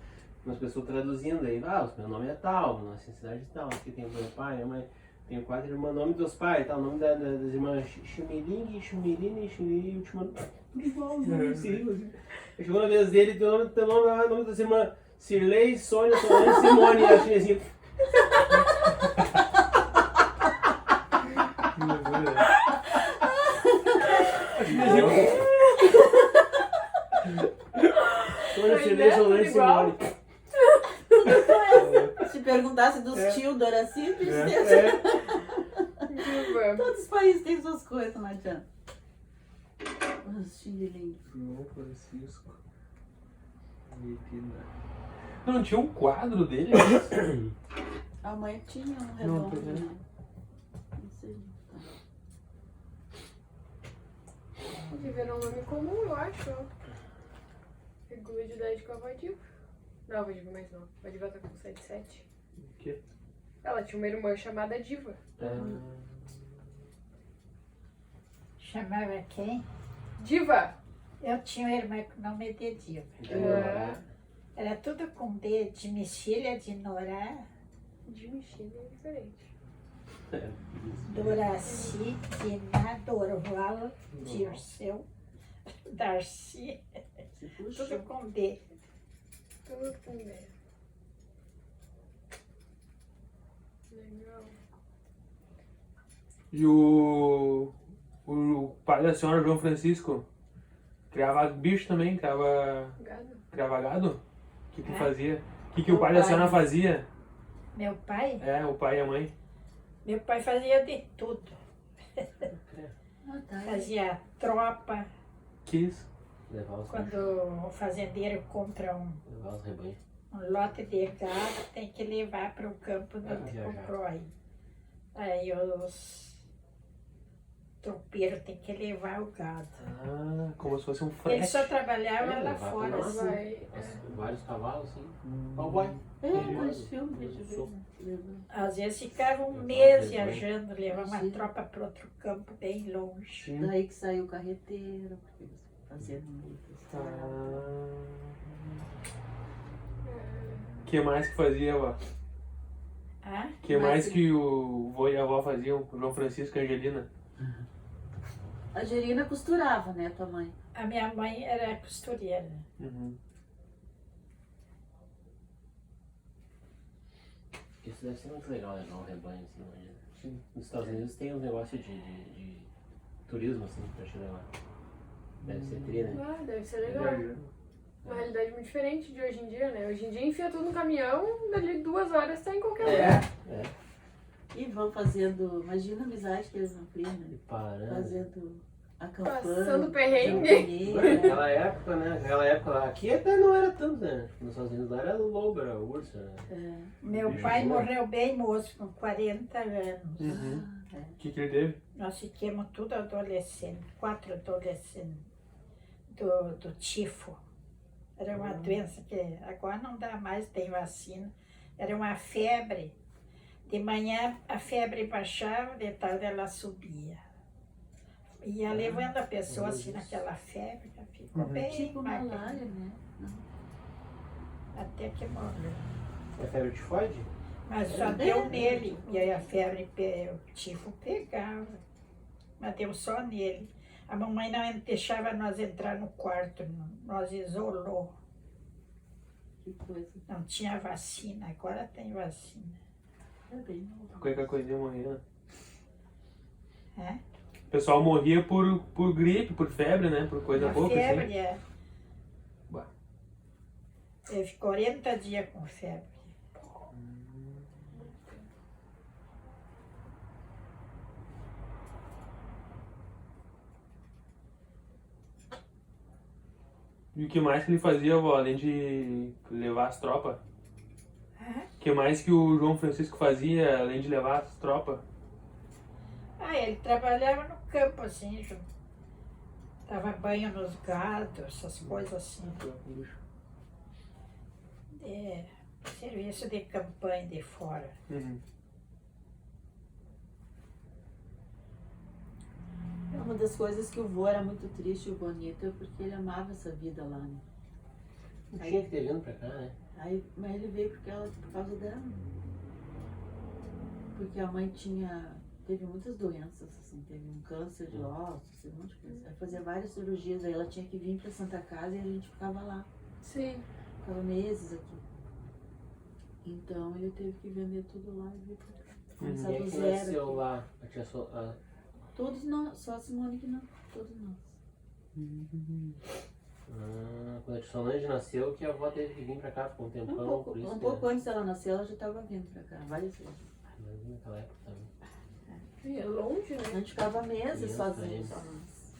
umas pessoas traduzindo, aí, meu nome é tal, nossa cidade é tal, aqui tem o meu pai, minha mãe, tenho 4 irmãs, nome dos pais, tal, nome das irmãs Chumiling, Chumiline, Chumiri, e o último nome, tudo igual, assim. Chegou na vez dele, teu nome é o nome das irmãs Cirlei, Sônia, Solange, Simone, e a chinesinha,
Que loucura.
Sônia, Cirlei, Solange,
igual.
Simone.
Se perguntasse dos tios, Doraci, tristeza.
É.
Viva.
Todos os países têm suas coisas, não adianta. Os chinelinhos.
João Francisco. Não, tinha um quadro dele.
A mãe tinha um
Não,
redondo,
tô vendo.
né? Não sei.
Viver é um nome comum, eu acho. Regula de idade com a Vadiva. Não, a Vadiva mais nova. A Vadiva tá com 77.
O quê?
Ela tinha uma irmã chamada Diva.
Chamava quem?
Diva!
Eu tinha uma irmã com nome de Diva.
É.
Era tudo com D, de Mexilha, de Norá,
De Mexilha é diferente.
Doraci, Diná, Dorval, Dirceu, Darcy,
Se puxa.
tudo com D.
Tudo com D. Legal.
E o pai da senhora, João Francisco, criava bicho também, criava
Gado.
gado? O que
É.
fazia? O que o pai da senhora fazia?
Meu pai?
É, o pai e a mãe.
Meu pai fazia de tudo.
Ah, tá.
Fazia tropa,
Que isso?
Levar os
quando o fazendeiro compra
levar os rebanhos.
um lote de gado, tem que levar para o campo onde
viajar.
comprou aí. Aí os tropeiros têm que levar o gado.
Ah, como se fosse um
Ele
frete.
só trabalhava
É,
lá
levar
fora,
pra lá,
assim.
Vai.
Vários cavalos, assim. Cowboy.
É,
Cowboy.
vários filmes que a gente vê, né? Levando.
Às vezes ficava um
Levar
mês
os rebanhos.
viajando, levar uma
Sim.
tropa para outro campo bem longe.
Sim.
Daí que saiu o carreteiro, porque eles faziam no meio da estrada.
Que mais que fazia, ó?
Ah,
Que mais que o vô e a avó faziam? O João Francisco e a Angelina?
A Angelina costurava, né, tua mãe?
a minha mãe era costureira.
Uhum.
Isso deve ser muito legal, levar um rebanho, assim, imagina.
Sim.
Nos Estados Unidos tem um negócio de turismo, assim, pra te levar. Deve ser tri, né?
Ah, deve ser legal. Uma realidade muito diferente de hoje em dia, né? Hoje em dia enfia tudo no caminhão, dali 2 horas tá em qualquer lugar.
E vão fazendo, imagina a amizade que eles vão criar, né?
E parando.
Fazendo a campanha.
Passando perrengue.
Naquela época, né? Naquela época lá, aqui até não era tanto, né? Nos Estados Unidos lá era lobo, era urso, né?
Meu
Bicho
pai
boa.
morreu bem moço, com 40 anos.
Uhum.
É.
O que ele teve?
Nós ficamos tudo adolescentes, 4 adolescentes do tifo. Era uma doença que agora não dá mais, tem vacina. Era uma febre. De manhã a febre baixava, de tarde ela subia. Ia levando a pessoa assim naquela febre, ela ficou
Uhum.
bem
Tipo
magra,
malária, né?
até que morreu.
É febre tifoide?
Mas só deu nele, e aí a febre, o tifo pegava, mas deu só nele. A mamãe não deixava nós entrar no quarto, nós isolou.
Que coisa.
Não tinha vacina, agora tem vacina.
É bem.
Qualquer coisinha morria, né?
É?
O pessoal morria por gripe, por febre, né? Por coisa
A
pouca,
febre
assim.
é.
Bah.
Teve 40 dias com febre.
E o que mais que ele fazia, vó, além de levar as tropas?
Hã?
O que mais que o João Francisco fazia, além de levar as tropas?
Ah, ele trabalhava no campo assim, dava banho nos gados, essas coisas assim. É, serviço de campanha de fora.
Uhum.
É uma das coisas que o vô era muito triste e bonito, é porque ele amava essa vida lá, né?
Não tinha que ter vindo pra cá, né?
Aí, mas ele veio por causa dela. Porque a mãe teve muitas doenças, assim, teve um câncer de ossos, um monte de coisa. Aí fazia várias cirurgias, aí ela tinha que vir pra Santa Casa e a gente ficava lá.
Sim.
Ficava meses aqui. Então ele teve que vender tudo lá e vir pra cá. Começar
Quem é
do
que
zero.
nasceu
Aqui.
lá? A tia
Todos nós, só a Simone que não, todos nós.
Quando a tia Solange nasceu, que a avó teve que vir pra cá, ficou um tempão, por isso
Um
que-
pouco antes dela nascer, ela já estava vindo pra cá, várias vezes.
Mas naquela época também.
E é longe,
A
né?
gente ficava meses
Criança
sozinhos,
ainda.
só nós.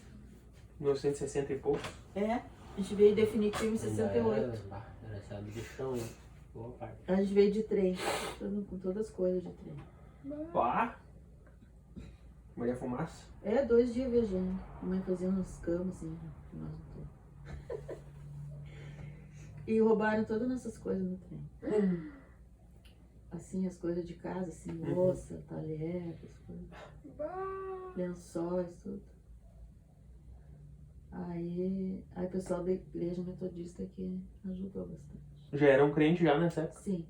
1960 e poucos.
É, a gente veio definitivo em
Ainda
68.
Era essa de chão, hein? Boa parte.
A gente veio de trem, com todas as coisas de trem.
Pá! Maria Fumaça.
2 dias viajando. A mãe fazia umas camas assim, que nós não temos. E roubaram todas as nossas coisas no trem. Assim, as coisas de casa, assim, louça, talher, essas coisas.
Bah.
Lençóis, tudo. Aí o pessoal da igreja metodista que ajudou bastante.
Já era um crente já nessa época?
Sim.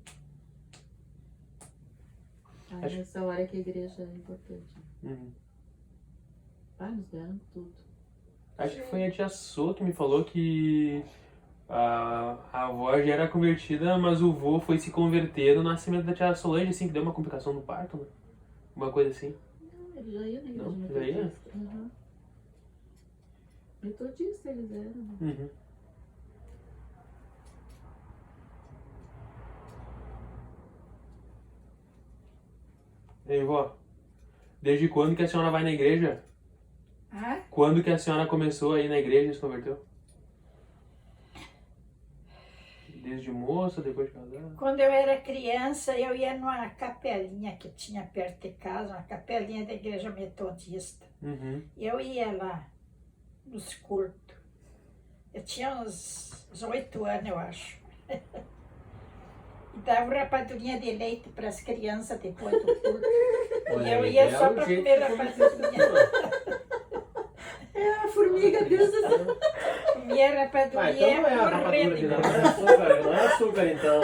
Aí
Acho-
nessa hora que a igreja é importante.
Uhum.
Nos deram tudo.
Acho que foi a tia Sô que me falou que a avó já era convertida, mas o vô foi se converter no nascimento da tia Solange, assim, que deu uma complicação no parto, né? Uma coisa assim.
Não, ele já ia na igreja
Não, já ia?
metodista. Uhum. Metodista eles eram. Né?
Uhum. Ei, vó, desde quando que a senhora vai na igreja?
Ah,
Quando que a senhora começou a ir na igreja e se converteu? Desde moça, depois de casada?
quando eu era criança, eu ia numa capelinha que tinha perto de casa, uma capelinha da igreja metodista.
Uhum.
Eu ia lá, nos cultos. Eu tinha uns 8 anos, eu acho. E dava rapadurinha de leite para as crianças depois do culto. E eu ia só para comer rapadurinha.
É a formiga dessa.
Comia
Ah,
rapadurinha
então não é a rapadura
correndo.
que não é açúcar, não é açúcar então.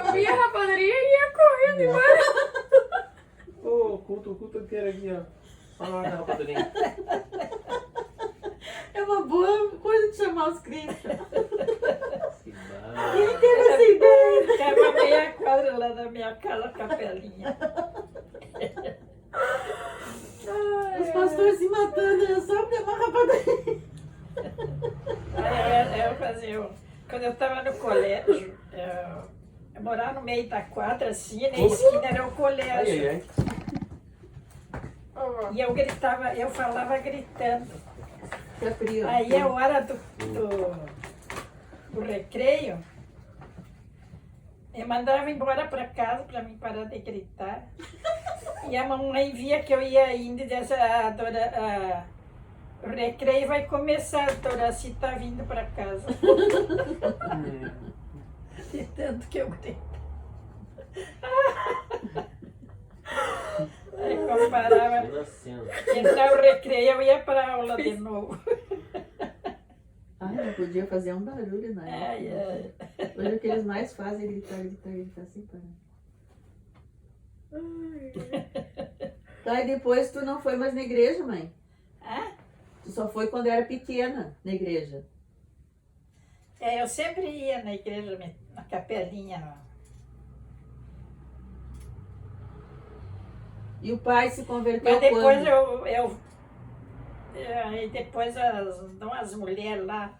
Comia a rapadura e ia correndo embora.
Ô, culto inteiro aqui, ó. Olha lá a rapadurinha.
É uma boa coisa de chamar os crentes.
Que barra.
Quem teve essa ideia?
Ficava meia quadra lá na minha casa, capelinha.
Os pastores se matando, é só pra uma rapadura.
Aí eu fazia, quando eu estava no colégio, eu morava no meio da quadra, assim, na esquina era o
Ai,
colégio.
ai, ai.
Ô, vó.
E eu gritava, eu falava gritando.
Tá frio.
Aí a hora do recreio, eu mandava embora para casa para mim parar de gritar. E a mamãe via que eu ia indo e disse, o recreio vai começar, a Doraci tá vindo para casa. De tanto que eu gritei. Aí comparava.
Imagina a cena.
Então o recreio eu ia para aula de novo.
Ai, não podia fazer um barulho na
Ai,
época.
ai.
Hoje o que eles mais fazem é gritar sem parar. Tá, e depois tu não foi mais na igreja, mãe?
Hã?
Tu só foi quando era pequena na igreja.
Eu sempre ia na igreja, na capelinha lá.
E o pai se converteu
Mas depois
quando?
aí depois umas mulheres lá,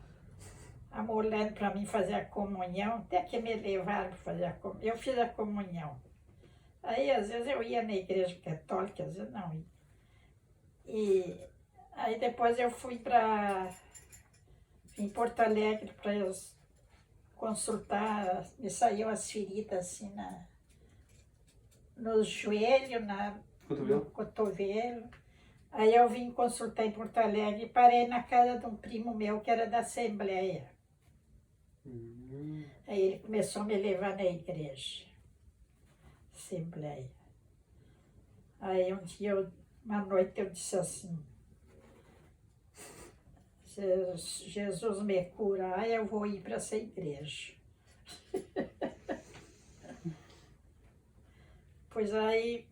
amolando para mim fazer a comunhão, até que me levaram para fazer a comunhão. Eu fiz a comunhão. Aí às vezes eu ia na igreja católica, às vezes não ia. E aí depois eu fui em Porto Alegre para consultar, me saiu as feridas assim nos joelhos, no cotovelo. Aí eu vim consultar em Porto Alegre e parei na casa de um primo meu que era da Assembleia. Aí ele começou a me levar na igreja. Assembleia. Aí um dia, uma noite eu disse assim, se Jesus me curar, eu vou ir para essa igreja. Pois aí,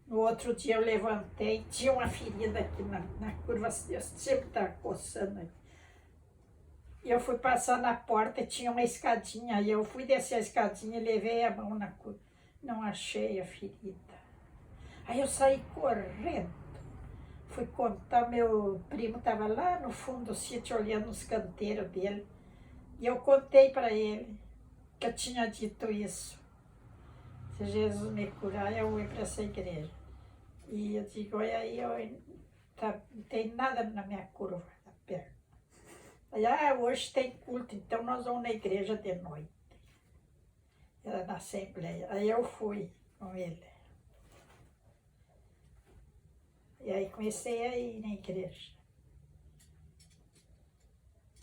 no outro dia eu levantei, tinha uma ferida aqui na curva, eu sempre estava coçando aqui. E eu fui passar na porta e tinha uma escadinha, aí eu fui descer a escadinha e levei a mão na curva. Não achei a ferida. Aí eu saí correndo. Fui contar, meu primo estava lá no fundo do sítio olhando os canteiros dele. E eu contei para ele que eu tinha dito isso. Se Jesus me curar, eu vou para essa igreja. E eu digo, olha aí, não tem nada na minha curva, na perna. Aí, hoje tem culto, então nós vamos na igreja de noite. Era na Assembleia. Aí eu fui com ele. E aí comecei a ir na igreja.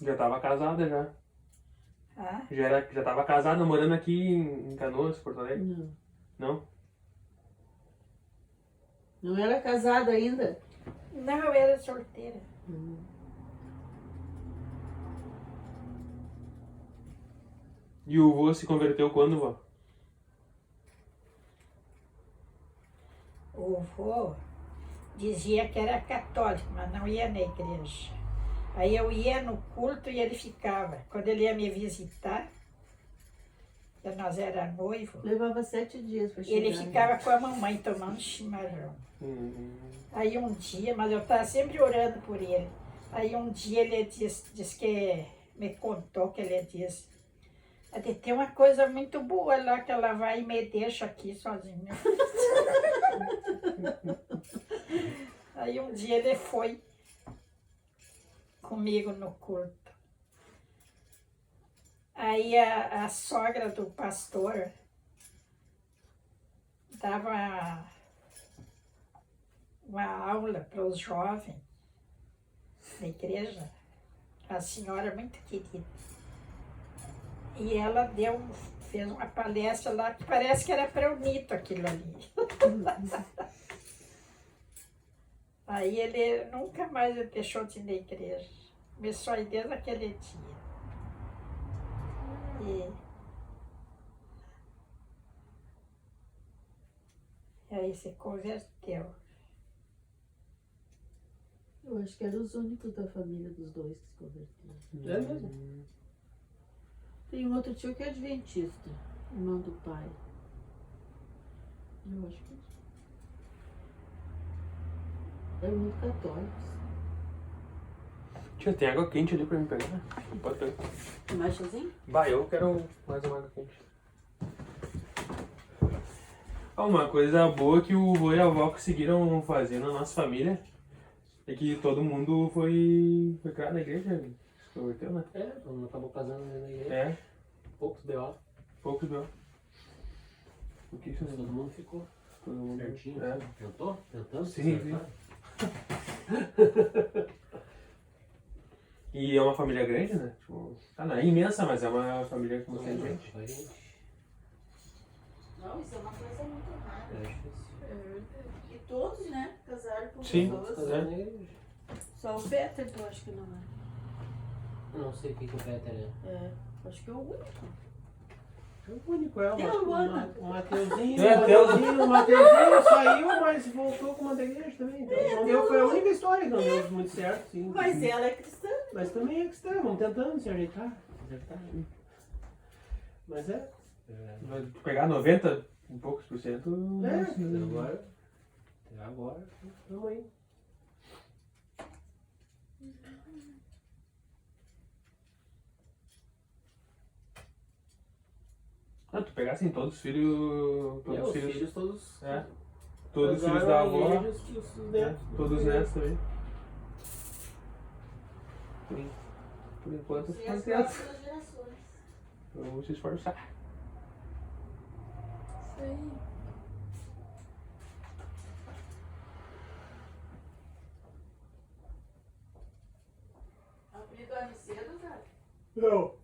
Já tava casada já.
Ah,
Já tava casada, morando aqui em Canoas, Porto Alegre.
Não.
Não?
Não era casada ainda?
não, eu era solteira.
E o vô se converteu quando, vó?
O vô dizia que era católico, mas não ia na igreja. Aí eu ia no culto e ele ficava. Quando ele ia me visitar, que nós era noivo,
Levava 7 dias para chegar.
ele ficava com a mamãe tomando chimarrão. Aí um dia, mas eu estava sempre orando por ele. Aí um dia ele disse que me contou que ele disse: tem uma coisa muito boa lá que ela vai e me deixa aqui sozinha. Aí um dia ele foi comigo no culto. Aí a sogra do pastor dava uma aula para os jovens da igreja, a senhora muito querida. E ela fez uma palestra lá que parece que era para o Nito aquilo ali. Aí ele nunca mais deixou de ir na igreja. Começou a ir desde aquele dia. E aí se converteu.
Eu acho que eram os únicos da família dos dois que se converteram.
É mesmo?
Tem um outro tio que é adventista, irmão do pai. Eu acho que é muito católicos.
Tia, tem água quente ali pra me pegar? Pode pegar.
Tem mais chazinho?
Bah, eu quero mais uma água quente. Uma coisa boa que o vô e a avó conseguiram fazer na nossa família é que todo mundo foi criado na igreja, se converteu, né?
É, todo mundo acabou casando na igreja.
É,
Poucos B.O.
poucos deu. O que isso
Todo mundo ficou
Todo mundo
certinho.
É.
assim. Tentou? Tentando?
Sim,
se acertar?
E é uma família grande, né? Tipo, não é imensa, mas é uma família com bastante gente.
Vai, gente.
Não, isso é uma coisa muito rara.
É difícil.
É verdade.
E todos, né, casaram com
Sim.
pessoas.
Casando na igreja.
Só o Peter, eu acho que não é.
Eu não sei o que o Peter é.
É, acho que é o único.
É o único, é
Tem a Luana.
o Mateuzinho.
É,
O Mateuzinho saiu, mas voltou com uma da igreja também. Então, foi a única história que não deu muito certo, sim.
Mas ela é cristã.
Mas também é cristã, vamos tentando se ajeitar. Mas é.
Vai pegar 90 e poucos por cento.
Agora, vamos aí.
Tu pegasse em todos os filhos. Todos os filhos.
todos.
É. Todos os filhos da avó.
Os netos.
Todos os netos também. Por enquanto,
E as
as crianças.
próximas gerações.
Vamos se esforçar.
Isso aí.
Ele dorme cedo, cara?
Não.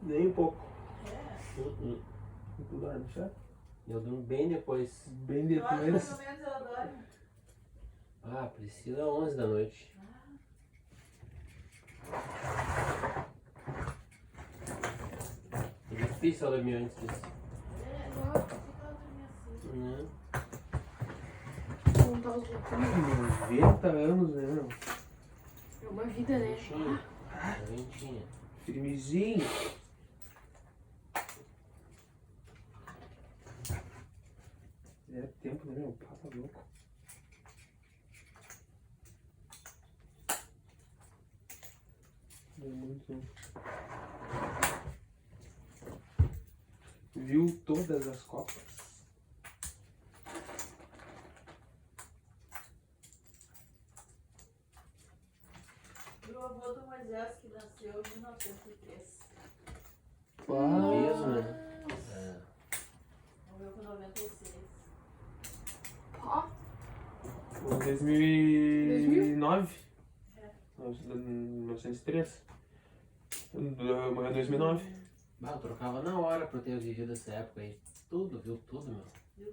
Nem um pouco.
Tu dorme, certo?
Eu durmo bem depois.
Bem
Eu acho que mais
depois.
ou menos ela dorme.
Ah, Priscila 11 da noite. É difícil ela dormir antes disso.
É, por que ela dorme assim?
Montar os botões.
90 anos, né, meu?
É uma vida, né?
Ventinha. Ventinha.
Firmezinho. É tempo, né, meu? Pá, tá louco. É muito. Viu todas as copas.
E o avô do Moisés, que nasceu em 1903.
Mesmo, né? É.
Morreu com 96.
Ó,
2009.
É.
9. 1903. Morreu em 2009.
Bah, eu trocava na hora por ter vivido essa época aí. Tudo, viu tudo, meu.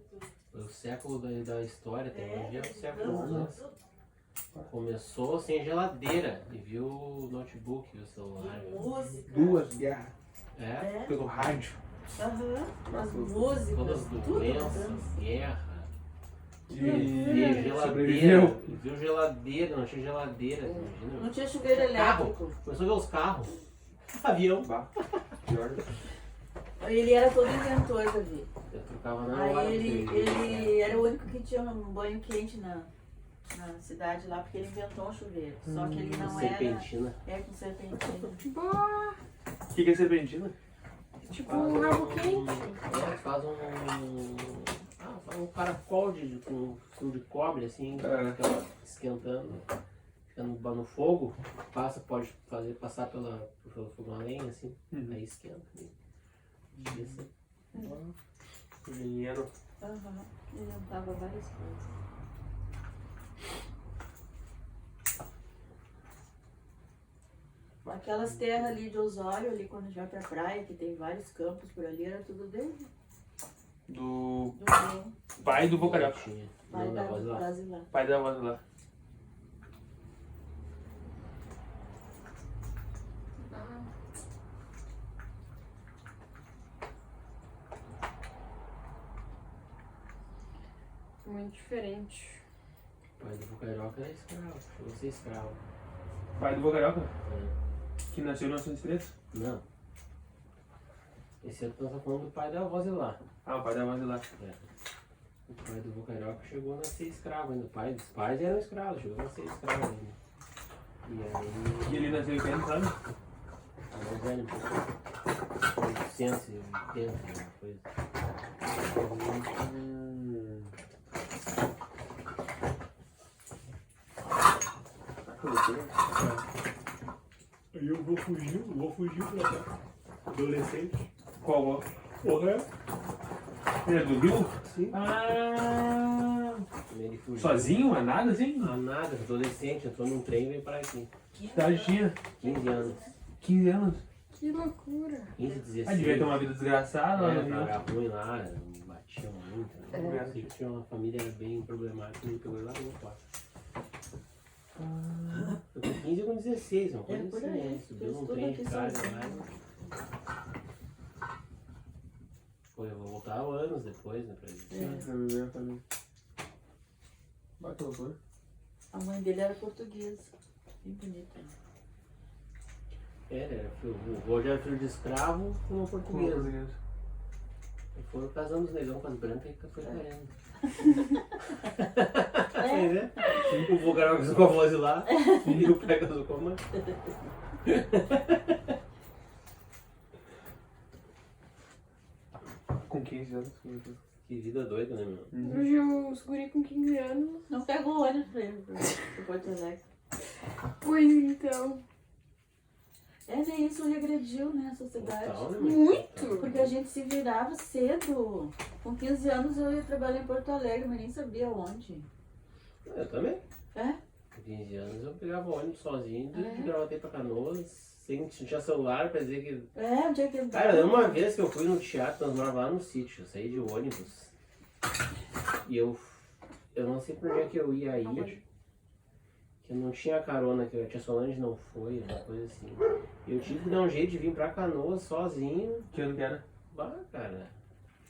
Foi o século da história, tecnologia é o século dos anos. Começou sem geladeira e viu o notebook, viu o celular.
Música.
2 guerras.
É,
Pelo rádio.
As músicas.
todas as
tudo
doenças, guerra.
E
Viu geladeira.
sobreviveu.
Viu geladeira, não tinha geladeira, imagina.
Não tinha chuveiro
Carro.
elétrico.
Começou a ver os carros. Avião.
Bah, pior.
Ele era todo inventor, Davi.
Eu trocava na hora.
Aí ele
porque-
era o único que tinha um banho quente na cidade lá, porque ele inventou um chuveiro. Só que ele não
Serpentina.
era com serpentina.
Boa!
O que é serpentina?
Tipo um rabo quente.
Faz um caracol com fio de cobre, assim, fica esquentando, fica no fogo, pode passar pelo fogo a lenha, assim, aí esquenta. Isso.
Dinheiro.
Aham. Inventava várias coisas. Aquelas terras ali de Osório, ali quando a gente vai pra praia, que tem vários campos por ali, era tudo dele.
Do
Do meu
pai do Bocarioca.
Tinha.
pai
Não,
da
da voz lá.
brasileira.
Pai da voz lá.
Muito diferente.
O pai do Bocarioca era escravo, chegou a ser escravo.
Pai do Bocarioca?
É.
Que nasceu em 1903?
Não. Esse ano nós estamos falando do pai da voz lá.
Ah, o pai da voz lá.
É. O pai do Bocarioca chegou a nascer escravo ainda. O pai dos pais eram escravos, chegou a nascer escravo ainda. E aí.
E ele nasceu em quem, sabe?
A mais velha, 880, alguma coisa.
Aí eu vou fugir pra cá. Adolescente. Qual vó? Porra. Ele é do Rio?
Sim.
Ah.
Ele fugiu.
Sozinho? É nada assim?
Ah, nada, adolescente, entrou num trem e veio para aqui.
Que idade tinha?
15 anos.
15 anos.
Que loucura.
15, 16.
Ah, devia ter uma vida desgraçada lá no Rio.
Era ruim lá, batia muito.
É.
Né? Eu sei que tinha uma família bem problemática, ele pegou e largou fora. Eu com 15 e com 16, uma coisa
É, por
assim,
aí.
né? Subiu
Fez
num
tudo
trem de
aqui
carga
sozinho.
lá. Foi, eu vou voltar anos depois, né? Pra isso.
Bate loucura.
A mãe dele era portuguesa. Bem bonita.
Era filho, o avô já era filho de escravo com uma portuguesa. E foram casando os negão com as brancas e foi carendo. É, né? O vô casou com a voz lá e o pai casou com a mãe.
Com 15 anos.
Que vida doida, né, meu?
Hoje os guri com 15 anos.
Não pegou ônibus pra ele, pro Porto Alegre.
Pois então.
É, nem isso regrediu, né, a sociedade.
Total, né, meu?
Muito.
Porque a gente se virava cedo. Com 15 anos eu ia trabalhar em Porto Alegre, mas nem sabia onde.
Eu também.
É?
Com 15 anos eu pegava ônibus sozinho de Gravataí pra Canoas, sem tinha celular pra dizer que.
É, onde é que ele
Cara, eu lembro uma vez que eu fui no teatro, nós morávamos lá no sítio, eu saí de ônibus. E eu não sei por que eu ia aí. Que eu não tinha carona, que a tia Solange não foi, uma coisa assim. E eu tive que dar um jeito de vir pra Canoas sozinho.
Que ano que era?
Bah, cara.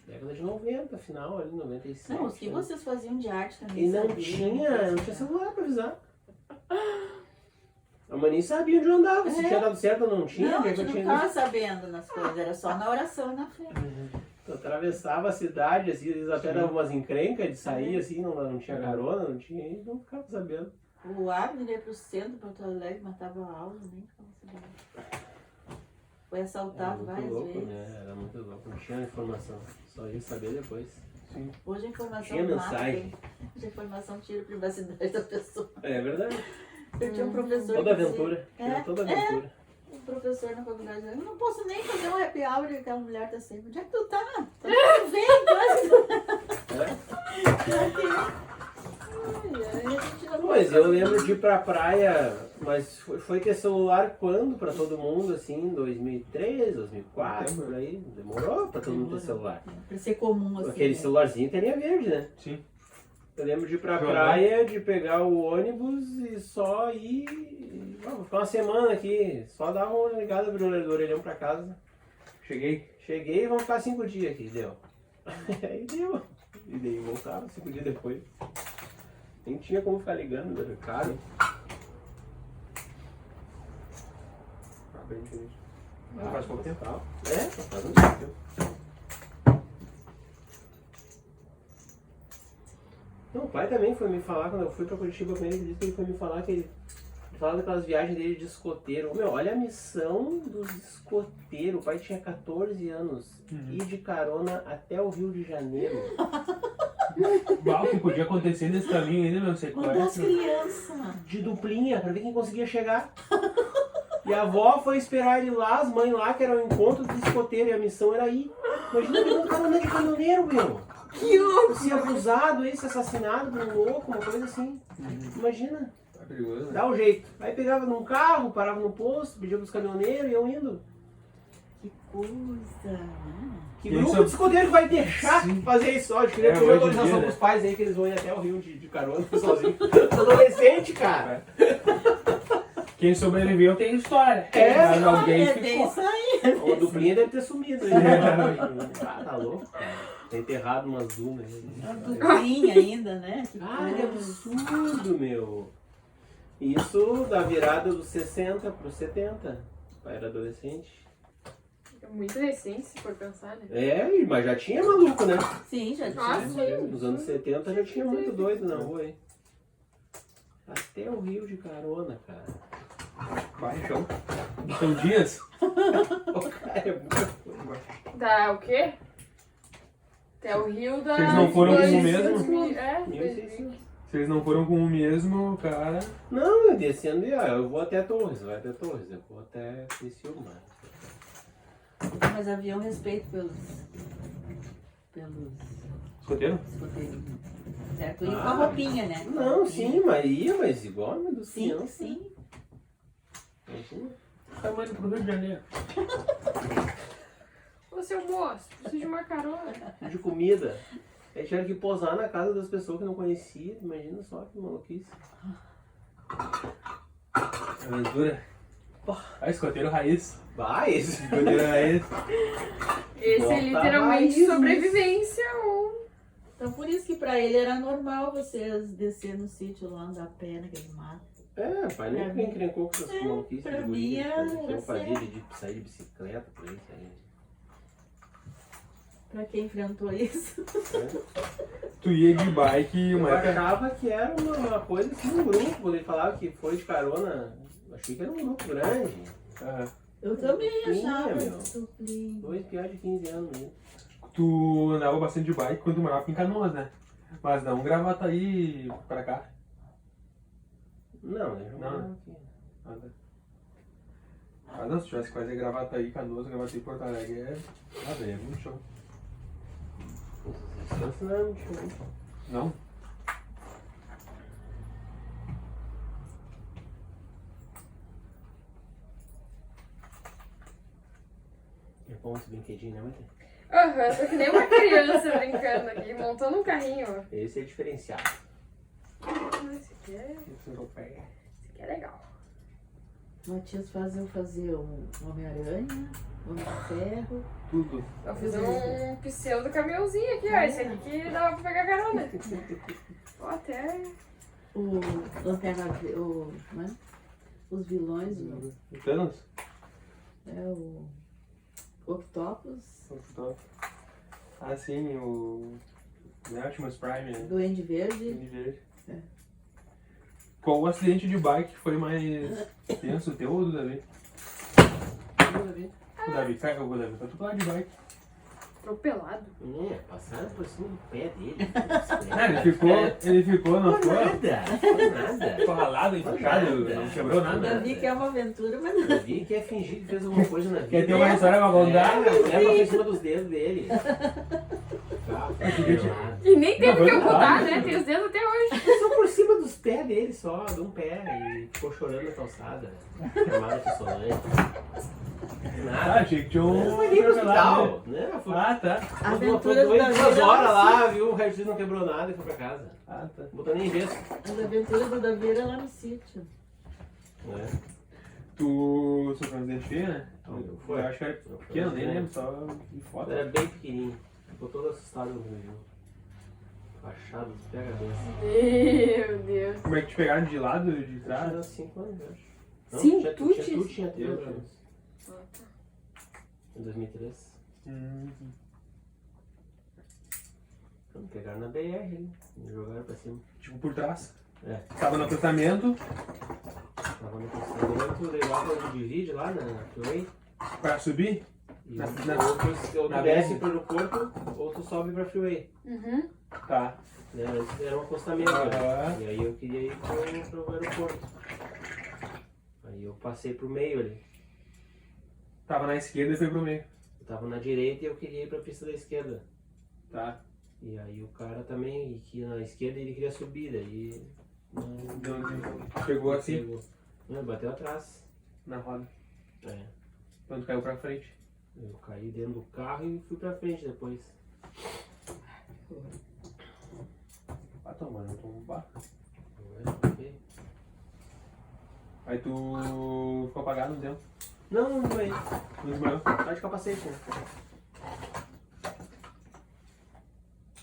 Década de 90, final ali, 97.
Não, os que
né?
vocês faziam de arte também.
E não
sabiam,
tinha celular pra avisar. A mãe nem sabia onde eu andava, se tinha dado certo ou não tinha,
Não,
onde
a
é que eu
gente
tinha
não
ido.
ficava sabendo nas coisas, era só na oração e na fé.
Eu atravessava a cidade, assim, às vezes até dava umas encrencas de sair, assim, não tinha carona, não tinha, e não ficava sabendo.
O Abner ia pro centro, Porto Alegre, matava a aula, nem ficava sabendo. Foi
Era
assaltado
muito
várias
louco,
vezes.
né? Era muito louco, não tinha informação, só ia saber depois.
Sim.
Hoje a informação
Tinha
mata,
mensagem.
hein? Hoje a informação tira a privacidade da pessoa.
É verdade.
Eu tinha um professor
Toda
que dizia-
aventura, tinha
É,
toda aventura.
um professor na faculdade dizia, eu não posso nem fazer um happy hour e aquela mulher tá sempre. Onde é que tu tá? Tá tudo bem, quase.
É.
Ai, ai, a gente não
Mas
pode
eu
fazer
lembro de ir pra praia, Mas foi ter celular quando pra todo mundo, assim, em 2003, 2004, por aí. Demorou pra todo mundo ter celular.
Pra ser comum, assim.
Aquele
né?
celularzinho teria verde, né?
Sim.
Eu lembro de ir pra
Jornal.
praia, de pegar o ônibus e só ir... Vou ficar uma semana aqui, só dar uma ligada pro orelhão pra casa.
Cheguei.
Cheguei e vamos ficar 5 dias aqui, deu. Aí deu. E daí voltava 5 dias depois. Nem tinha como ficar ligando, era caro.
Ah, bem diferente. Faz pouco tempo.
Faz um tempo. Não, o pai também foi me falar, quando eu fui pra Curitiba com ele, ele disse que ele foi me falar que ele falava daquelas viagens dele de escoteiro. Meu, olha a missão dos escoteiros. O pai tinha 14 anos. Ir de carona até o Rio de Janeiro.
O que podia acontecer nesse caminho ainda, meu
Mandou as
sequestro.
crianças.
De duplinha, pra ver quem conseguia chegar. E a avó foi esperar ele lá, as mães lá, que era o encontro do escoteiro, e a missão era ir. Imagina ele um carona de caminhoneiro, meu.
Que louco!
Se abusado, esse assassinado por um louco, uma coisa assim. Imagina.
Tá perigoso, né?
Dá um jeito. Aí pegava num carro, parava no posto, pedia pros caminhoneiros e iam indo.
Que coisa, né?
Que
E
grupo
isso-
de escoteiro que vai deixar
Sim.
fazer isso? Ó, eu queria
É,
pedir
hoje em
autorização
dia, né?
pros pais aí que eles vão ir até o Rio de carona sozinho. Adolescente, cara.
Quem sobreviveu tem história.
É,
Mas alguém
É
ficou.
bem isso aí.
O duplinha deve ter sumido aí. Ah, tá louco, cara. Tá enterrado umas dunas aí.
A duplinha ainda, né? Que
Ah, que
coisa.
absurdo, meu. Isso da virada dos 60 pro 70. O pai era adolescente.
É muito recente, se for pensar, né?
É, mas já tinha maluco, né?
Sim, já
Ah,
tinha.
sim.
Nos anos 70 já tinha muito doido na rua aí. Até o Rio de carona, cara.
Vai, show. São dias.
O cara é muita coisa.
Da o quê? Até o Rio da...
Vocês não foram com o mesmo?
2000, é,
1600.
Se eles não foram com o mesmo, cara.
Não, eu descendo e eu vou até Torres, vai até Torres, eu vou até Criciúma.
Mas havia um respeito pelos
Escoteiro?
escoteiros. Certo? E com
Ah,
a roupinha, né? Com a
Não,
roupinha.
sim, mas igual a dos
Sim,
crianças.
sim.
Imagina.
Tamanho pro Rio de Janeiro.
Ô, seu moço, preciso de uma carona.
De comida. Aí tiveram que posar na casa das pessoas que não conhecia. Imagina só que maluquice.
Aventura. Ah, escoteiro raiz.
Vai, esse.
Escoteiro raiz.
Esse
Bota
é literalmente
raiz
sobrevivência ou...
Então por isso que pra ele era normal vocês descer no sítio lá, andar a pé naquele mato.
É, pai
Pra
nunca
mim-
encrencou com essas maluquices
pra
de
mim
guria.
era
Que eu fazia
certo.
de sair de bicicleta por aí.
Pra quem enfrentou isso.
Tu ia de bike
Eu
uma época.
achava que era uma coisa assim, um grupo. Quando ele falava que foi de carona, eu achei que era um grupo grande.
Ah,
Eu também
Duplinha,
achava
meu.
duplinha.
2 piores de 15 anos mesmo.
tu andava bastante de bike quando tu morava aqui em Canoas, né? Mas não Gravataí pra cá.
Não, eu
Não.
não. Aqui.
Nada. Ah, não, se tivesse que fazer Gravataí, Canoas, Gravataí, Porto Alegre, ah, velho, é muito show.
Distância não é muito diferente.
Não?
É bom esse brinquedinho, né, Matheus?
Aham, tô que nem uma criança brincando aqui, montando um carrinho.
Esse é diferenciado.
Esse aqui é,
Isso europeia.
esse aqui é legal.
Matias fazer um Homem-Aranha, Homem de Ferro.
Tudo.
Eu fiz um pseudo caminhãozinho aqui, ó. Esse aqui que dava pra pegar carona. Ó, até...
O Lanterna não é? Os vilões,
Thanos?
o Octopus,
Ah, sim, o Optimus Prime, né?
Duende Verde.
Duende Verde.
É.
Qual o acidente de bike foi mais tenso, o teu ou do Davi? O Davi, cara, o Davi tá atropelado de bike.
Atropelado.
Passaram por cima do pé dele.
Ah, ele ficou, não ficou?
Nada.
Ficou ralado, enfaixado, não quebrou
O
nada.
Davi que é uma aventura, mas
Eu vi que quer fingir que fez alguma coisa na vida.
Quer ter uma história pra contar?
Leva pra cima dos dedos dele. Tá.
E nem teve
Não,
que
foi
amputar,
verdade.
né? Tem os dedos até hoje.
Só por cima dos pés dele, só, de um pé. E ficou chorando na calçada. Chamada de Solange.
Ah,
Nada.
achei que tinha um.
Não foi nem pro hospital. Né? Foi
Ah, tá.
Aventuras
duas
da vida.
horas lá, viu? O raio-x não quebrou nada e foi pra casa.
Ah, tá.
Botou nem gesso.
As aventuras do Davi era lá no sítio.
É.
Tu sofreu um dente feio, né?
Foi.
Eu acho que era pequeno, nem lembro, só em foto.
Era bem pequenininho. Ficou todo assustado no vídeo. Fachado, pega a cabeça.
Meu Deus.
Como é que te pegaram de lado, de
Tinha
trás?
5 anos, eu acho. Não,
Sim,
tinha,
Tutis?
Tu tinha 3 anos. Em 2003. Me pegaram na BR, né? Me jogaram pra cima.
Tipo por trás.
É.
Tava no acostamento,
Tava no constrangimento, levava onde divide lá na freeway.
pra subir.
E
Na-
ou tu
na
desce
BR.
pro aeroporto, ou tu sobe pra freeway.
Uhum.
Tá.
Né? Antes era um acostamento.
Aham.
E aí eu queria ir pro aeroporto. Aí eu passei pro meio ali.
Tava na esquerda e foi pro meio.
Eu tava na direita e eu queria ir pra pista da esquerda.
Tá.
E aí o cara também, que na esquerda ele queria subir, daí.
Chegou assim,
Pegou. Não, bateu atrás.
na roda.
É.
Quando caiu pra frente.
Eu caí dentro do carro e fui pra frente depois.
Ah, tá, mano, eu tô um barco.
Ok.
Aí tu ficou apagado um tempo.
Não, não foi.
Não desmaiou.
Tava de capacete, né?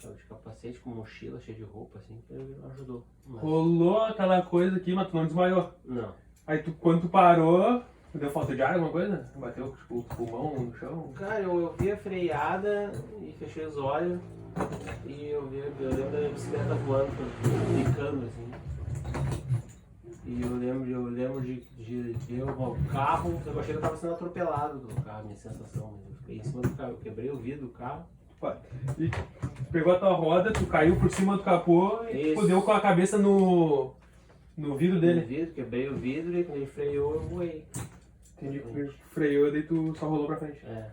Tava de capacete com mochila cheia de roupa, assim, que ajudou. Mas...
Rolou aquela coisa aqui, mas tu não desmaiou.
Não.
Aí tu, quando tu parou, deu falta de ar, alguma coisa? Bateu, tipo, o pulmão no chão?
Cara, eu vi a freada e fechei os olhos e eu lembro da bicicleta voando, picando assim. E eu lembro de ver o carro, eu achei que eu tava sendo atropelado pelo carro, minha sensação. Eu fiquei em cima do carro, eu quebrei o vidro do carro.
E pegou a tua roda, tu caiu por cima do capô e
Isso.
tu deu com a cabeça no vidro
No
dele.
vidro, quebrei o vidro e quando ele freou eu voei.
Entendi, freou, daí tu só rolou pra frente.
É.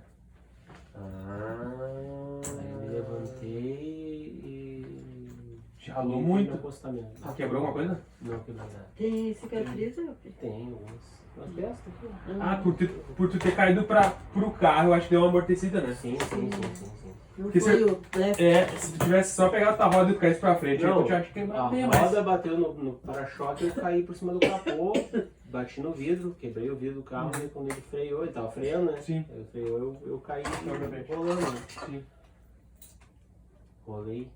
Aí eu me levantei e.
Te ralou
e
muito?
fui no acostamento.
Ah, quebrou alguma coisa?
Não quebrou nada.
Tem cicatriz, Elpi?
Tem algumas. Umas bestas aqui.
Ah, por tu ter caído pro carro, eu acho que deu uma amortecida, né?
Sim.
Não
Porque
foi
se-
o left.
É, se tu tivesse só pegado tua roda e tu caísse pra frente, aí
Não,
tu tinha que
a
quebrar bem mais.
roda bateu no para-choque e eu caí por cima do capô, bati no vidro, quebrei o vidro do carro e quando ele freou, ele tava freando, né?
Sim.
Ele freou, eu caí
Obviamente.
rolando, né?
Sim.
Rolei.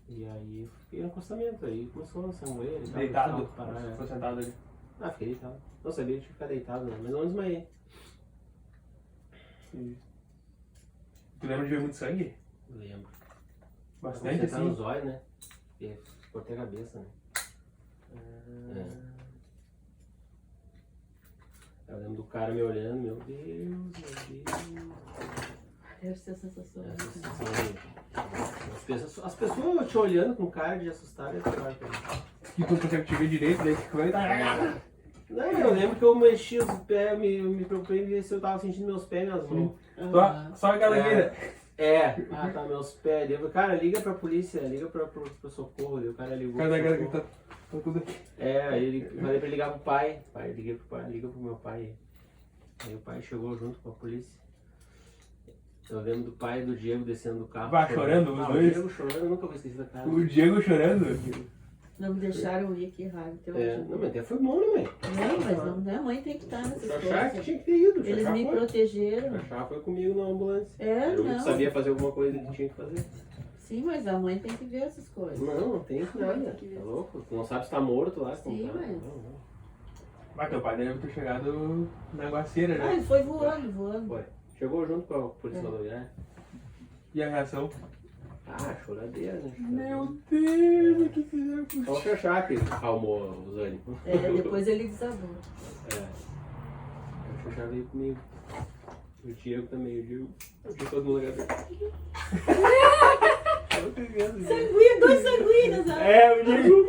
E aí eu fiquei no acostamento, aí começou a sangueira e tal.
Deitado?
Parar,
Ficou sentado ali.
Ah, fiquei deitado. Não sabia de ficar deitado, né? Mas não desmaiei.
E... Tu lembra de ver muito sangue?
Lembro.
Bastante,
Sentar nos
assim?
olhos, né? Porque cortei a cabeça, né? É. Eu lembro do cara me olhando, meu Deus.
Deve ser a sensação.
É,
né?
essa sensação. As pessoas te olhando com cara de assustar é pior pra mim.
Que tu não consegue te ver direito, daí que foi.
Não, eu lembro que eu mexi os pés, me preocupei em ver se eu tava sentindo meus pés e minhas mãos.
Só aquela guia.
Ah, tá, meus pés. Eu, cara, liga pra polícia, liga pro socorro. Daí o cara ligou.
Cada
pro
cara que
socorro.
tá tudo aqui.
Aí ele falei pra ele ligar pro pai. Liguei pro pai, liga pro meu pai. Aí o pai chegou junto com a polícia. Eu lembro do pai e do Diego descendo do carro.
Vai chorando, os dois?
O Diego chorando, eu nunca vou esquecer da cara.
O Diego chorando.
Não me deixaram ir, que raiva. Até
É,
hoje.
não, mas até foi bom, né, mãe?
Não, mas não, né? A mãe tem que estar nessas
Xaxá que
coisas.
tinha que ter ido.
Eles
Xaxá
me
foi.
protegeram.
Xaxá foi comigo na ambulância.
É,
Eu
não.
sabia fazer alguma coisa que tinha que fazer.
Sim, mas a mãe tem que ver essas coisas.
Não tem
Tem
nada.
que ver.
Tá louco? Tu não sabe se tá morto lá, se
Sim,
não tá.
mas-
Não.
Mas teu pai deve ter chegado na aguaceira,
Ah,
né?
ele foi voando.
Foi. Chegou junto com a polícia rodoviária.
E a reação?
Ah, choradeira, né?
Meu Deus, o que fizeram com
Só o Xaxá que acalmou os ânimos.
É, depois ele desabou.
O Xaxá veio comigo. O Diego também, o Diego. Eu vi todo mundo agradecido.
Sanguíneo, 2 sanguíneos.
É, o Diego.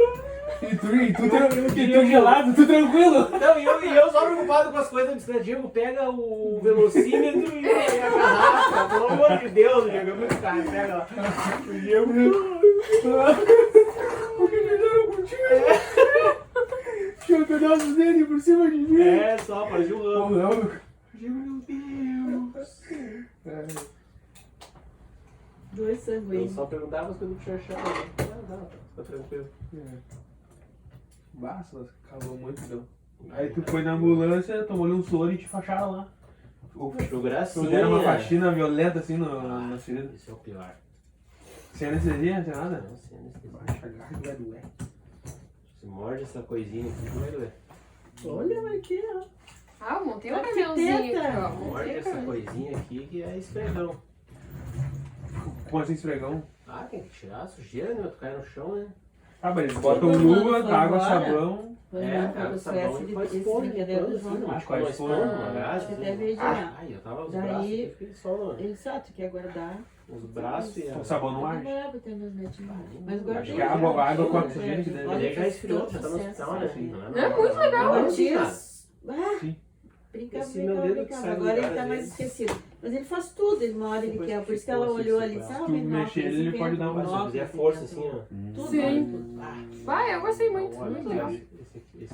E tu gelado, tu tranquilo.
Não, e eu só preocupado com as coisas da bicicleta. Diego, pega o velocímetro e a garrafa. Pelo amor de Deus, Diego, é muito caro. Pega lá. O Diego...
O que fizeram contigo? Tinha pedaços dele por cima de mim.
É, só, parecia um ramo.
Não.
Diego, meu Deus.
Dois
Eu
sanguíneos.
só perguntava as coisas do Xaxá. Não, tá tranquilo.
Basta, calou muito, então. Aí tu foi na ambulância, tomou-lhe um soro e te facharam lá.
Puxou gracinha.
Fizeram uma faxina violenta assim na ferida.
Isso é o pior.
Sem anestesia, sem nada?
Não sei, anestesia.
Baixa a garra que vai doer.
Se morde essa coisinha aqui, vai doer.
Olha aqui, ó.
Ah, eu montei um
Arquiteta.
caminhãozinho aqui, ó.
Morde
Montei,
essa
cara.
coisinha aqui que é esfregão.
Com assim esfregão.
Ah, tem que tirar a sujeira, né? Tu cai no chão, né?
Ah, mas eles botam
Todo mundo
luva,
foi
água,
embora.
sabão.
Foi
É,
lá
cara,
pra
o sabão
esse
e faz
esse
pano,
brincadeira do
assim,
João.
né?
Acho que faz
Uma
pano,
uma grade,
Acho que
assim.
até veio de lá.
Ai, eu tava os
Daí-
braços, eu fiquei só no...
Exato, que aguardar.
Os braços e a...
O sabão não arde.
Demorava ter meus netinhos. Mas
Acho
guardei.
que a água
com oxigênio que deve-
Mas ele já
Olha,
esfriou,
fez
já tá no
tanto
hospital, né?
sucesso,
Não,
É muito legal.
não,
Matias. Ah,
Sim.
brincava,
Esse meu dedo que sai do
Agora ele
lugar
tá mais
dele.
esquecido. Mas ele faz tudo, ele uma hora ele
Depois
quer.
que
Por isso que
ficou
ela
assim,
olhou
se
ali,
tu
sabe?
mexer ele, ele pode dar uma-
Mas se tu fizer força assim, ó.
Tudo.
Sim. Vai, eu gostei muito.
Olha,
Muito legal.
esse-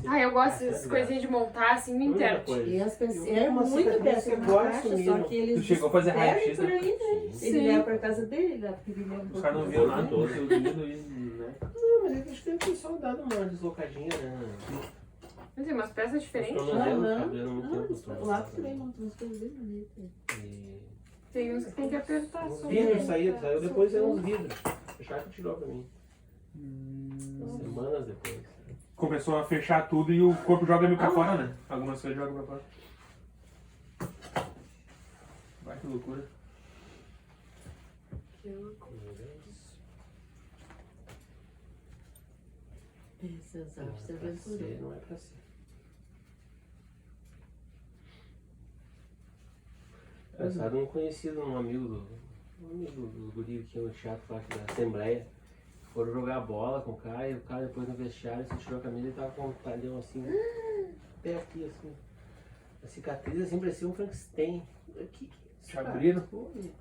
Ah, eu gosto
essa é
dessas
a
coisinhas de montar assim no
Muita
internet.
coisa.
E as pessoas,
Eu
é
tenho uma
muito
cicatriz
peça
que
na
agora
caixa,
sumiram.
só que eles
Tu chegou a fazer
perdem
raio-x,
por
né?
aí, né?
Sim.
Ele
Sim.
leva pra casa dele, lá, porque ele leva um
Os caras não
pouco
viam
de
nada,
todo.
seu dedo e, né?
Não, mas acho que deve ter só dado uma deslocadinha, né?
Mas tem umas peças diferentes.
Os tornozelos
Aham.
cabendo muito
Ah,
tempo.
eles- o Atos também montou umas coisas bem bonitas.
E...
Tem uns que tem que apertar.
Uns
só.
vidros saiu depois
Só-
uns vidros. O Chaco tirou pra mim. Semanas depois.
Começou a fechar tudo e o corpo joga meio pra fora, né? Algumas coisas jogam pra fora. Vai, que loucura.
Que loucura.
Essas
Não é
aves se
pra
aventurou.
ser, não é pra ser. Engraçado, um conhecido, um amigo do guri que ia no teatro lá aqui da Assembleia. Foram jogar bola com o cara e o cara depois no vestiário se tirou a camisa e tava com um talhão assim, pé aqui assim. A cicatriz assim parecia um Frankenstein. Que isso,
Te
cara?
abriram?
Foi.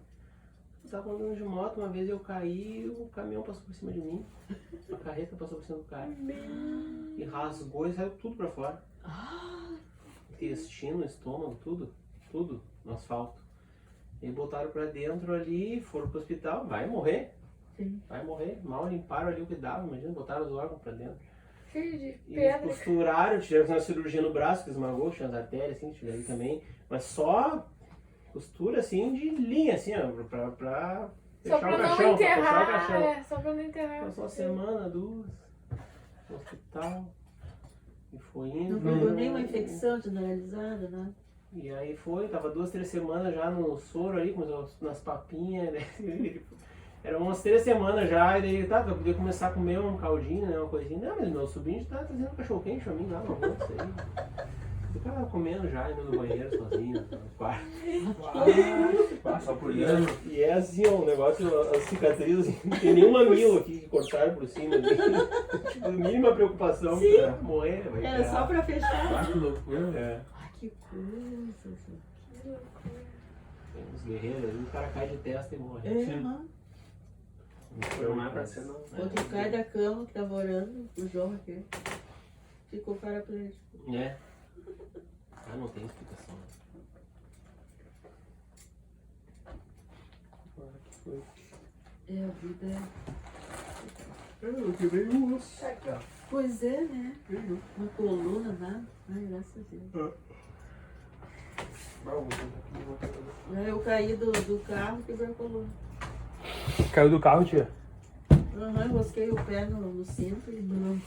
Eu tava andando de moto, uma vez eu caí e o caminhão passou por cima de mim. A carreta passou por cima do cara. E rasgou e saiu tudo pra fora. Intestino, estômago, tudo no asfalto. E botaram pra dentro ali, foram pro hospital, vai morrer.
Sim.
Vai morrer. Mal limparam ali o que dava, imagina, botaram os órgãos pra dentro.
Cheio de
E
pedra.
costuraram, tiveram uma cirurgia no braço, que esmagou, tinha as artérias, assim, tiveram aí também. Mas só costura assim de linha, assim, ó, pra
Só
fechar
pra
o
não
caixão, pra fechar o
enterrar.
caixão.
É, só pra não enterrar.
Passou uma semana, duas, no hospital. E foi
Não
indo.
pegou nenhuma infecção generalizada, né?
E aí foi, tava 2, 3 semanas já no soro ali, começou nas papinhas, né? Era umas 3 semanas já, e daí tá, eu podia começar a comer um caldinho, né? Uma coisinha. Não, mas meu sobrinho tá trazendo cachorro quente pra mim lá no almoço aí. Eu tava comendo já, indo no banheiro sozinho, no quarto.
Só por
E
isso.
e é assim, ó, um negócio, as cicatrizes, assim, não tem nenhum mamilo aqui que cortaram por cima. Assim. Tipo, mínima preocupação pra morrer. Vai
Era só pra fechar.
Ah, que loucura.
É,
Ai, que coisa. assim.
Que loucura.
tem uns guerreiros ali, o cara cai de testa e morre.
É,
Sim.
aham.
Não é pra ser, não.
Outro cai da cama que tava orando, o João aqui. Ficou paraplégico.
É. Ah, não tem explicação.
É, a vida é.
Eu quebrei o osso.
Pois é, né? Uma coluna, nada. Ai, graças a Deus. Eu caí do carro e quebrei a coluna.
Caiu do carro, tia?
Aham, enrosquei o pé no cinto e não.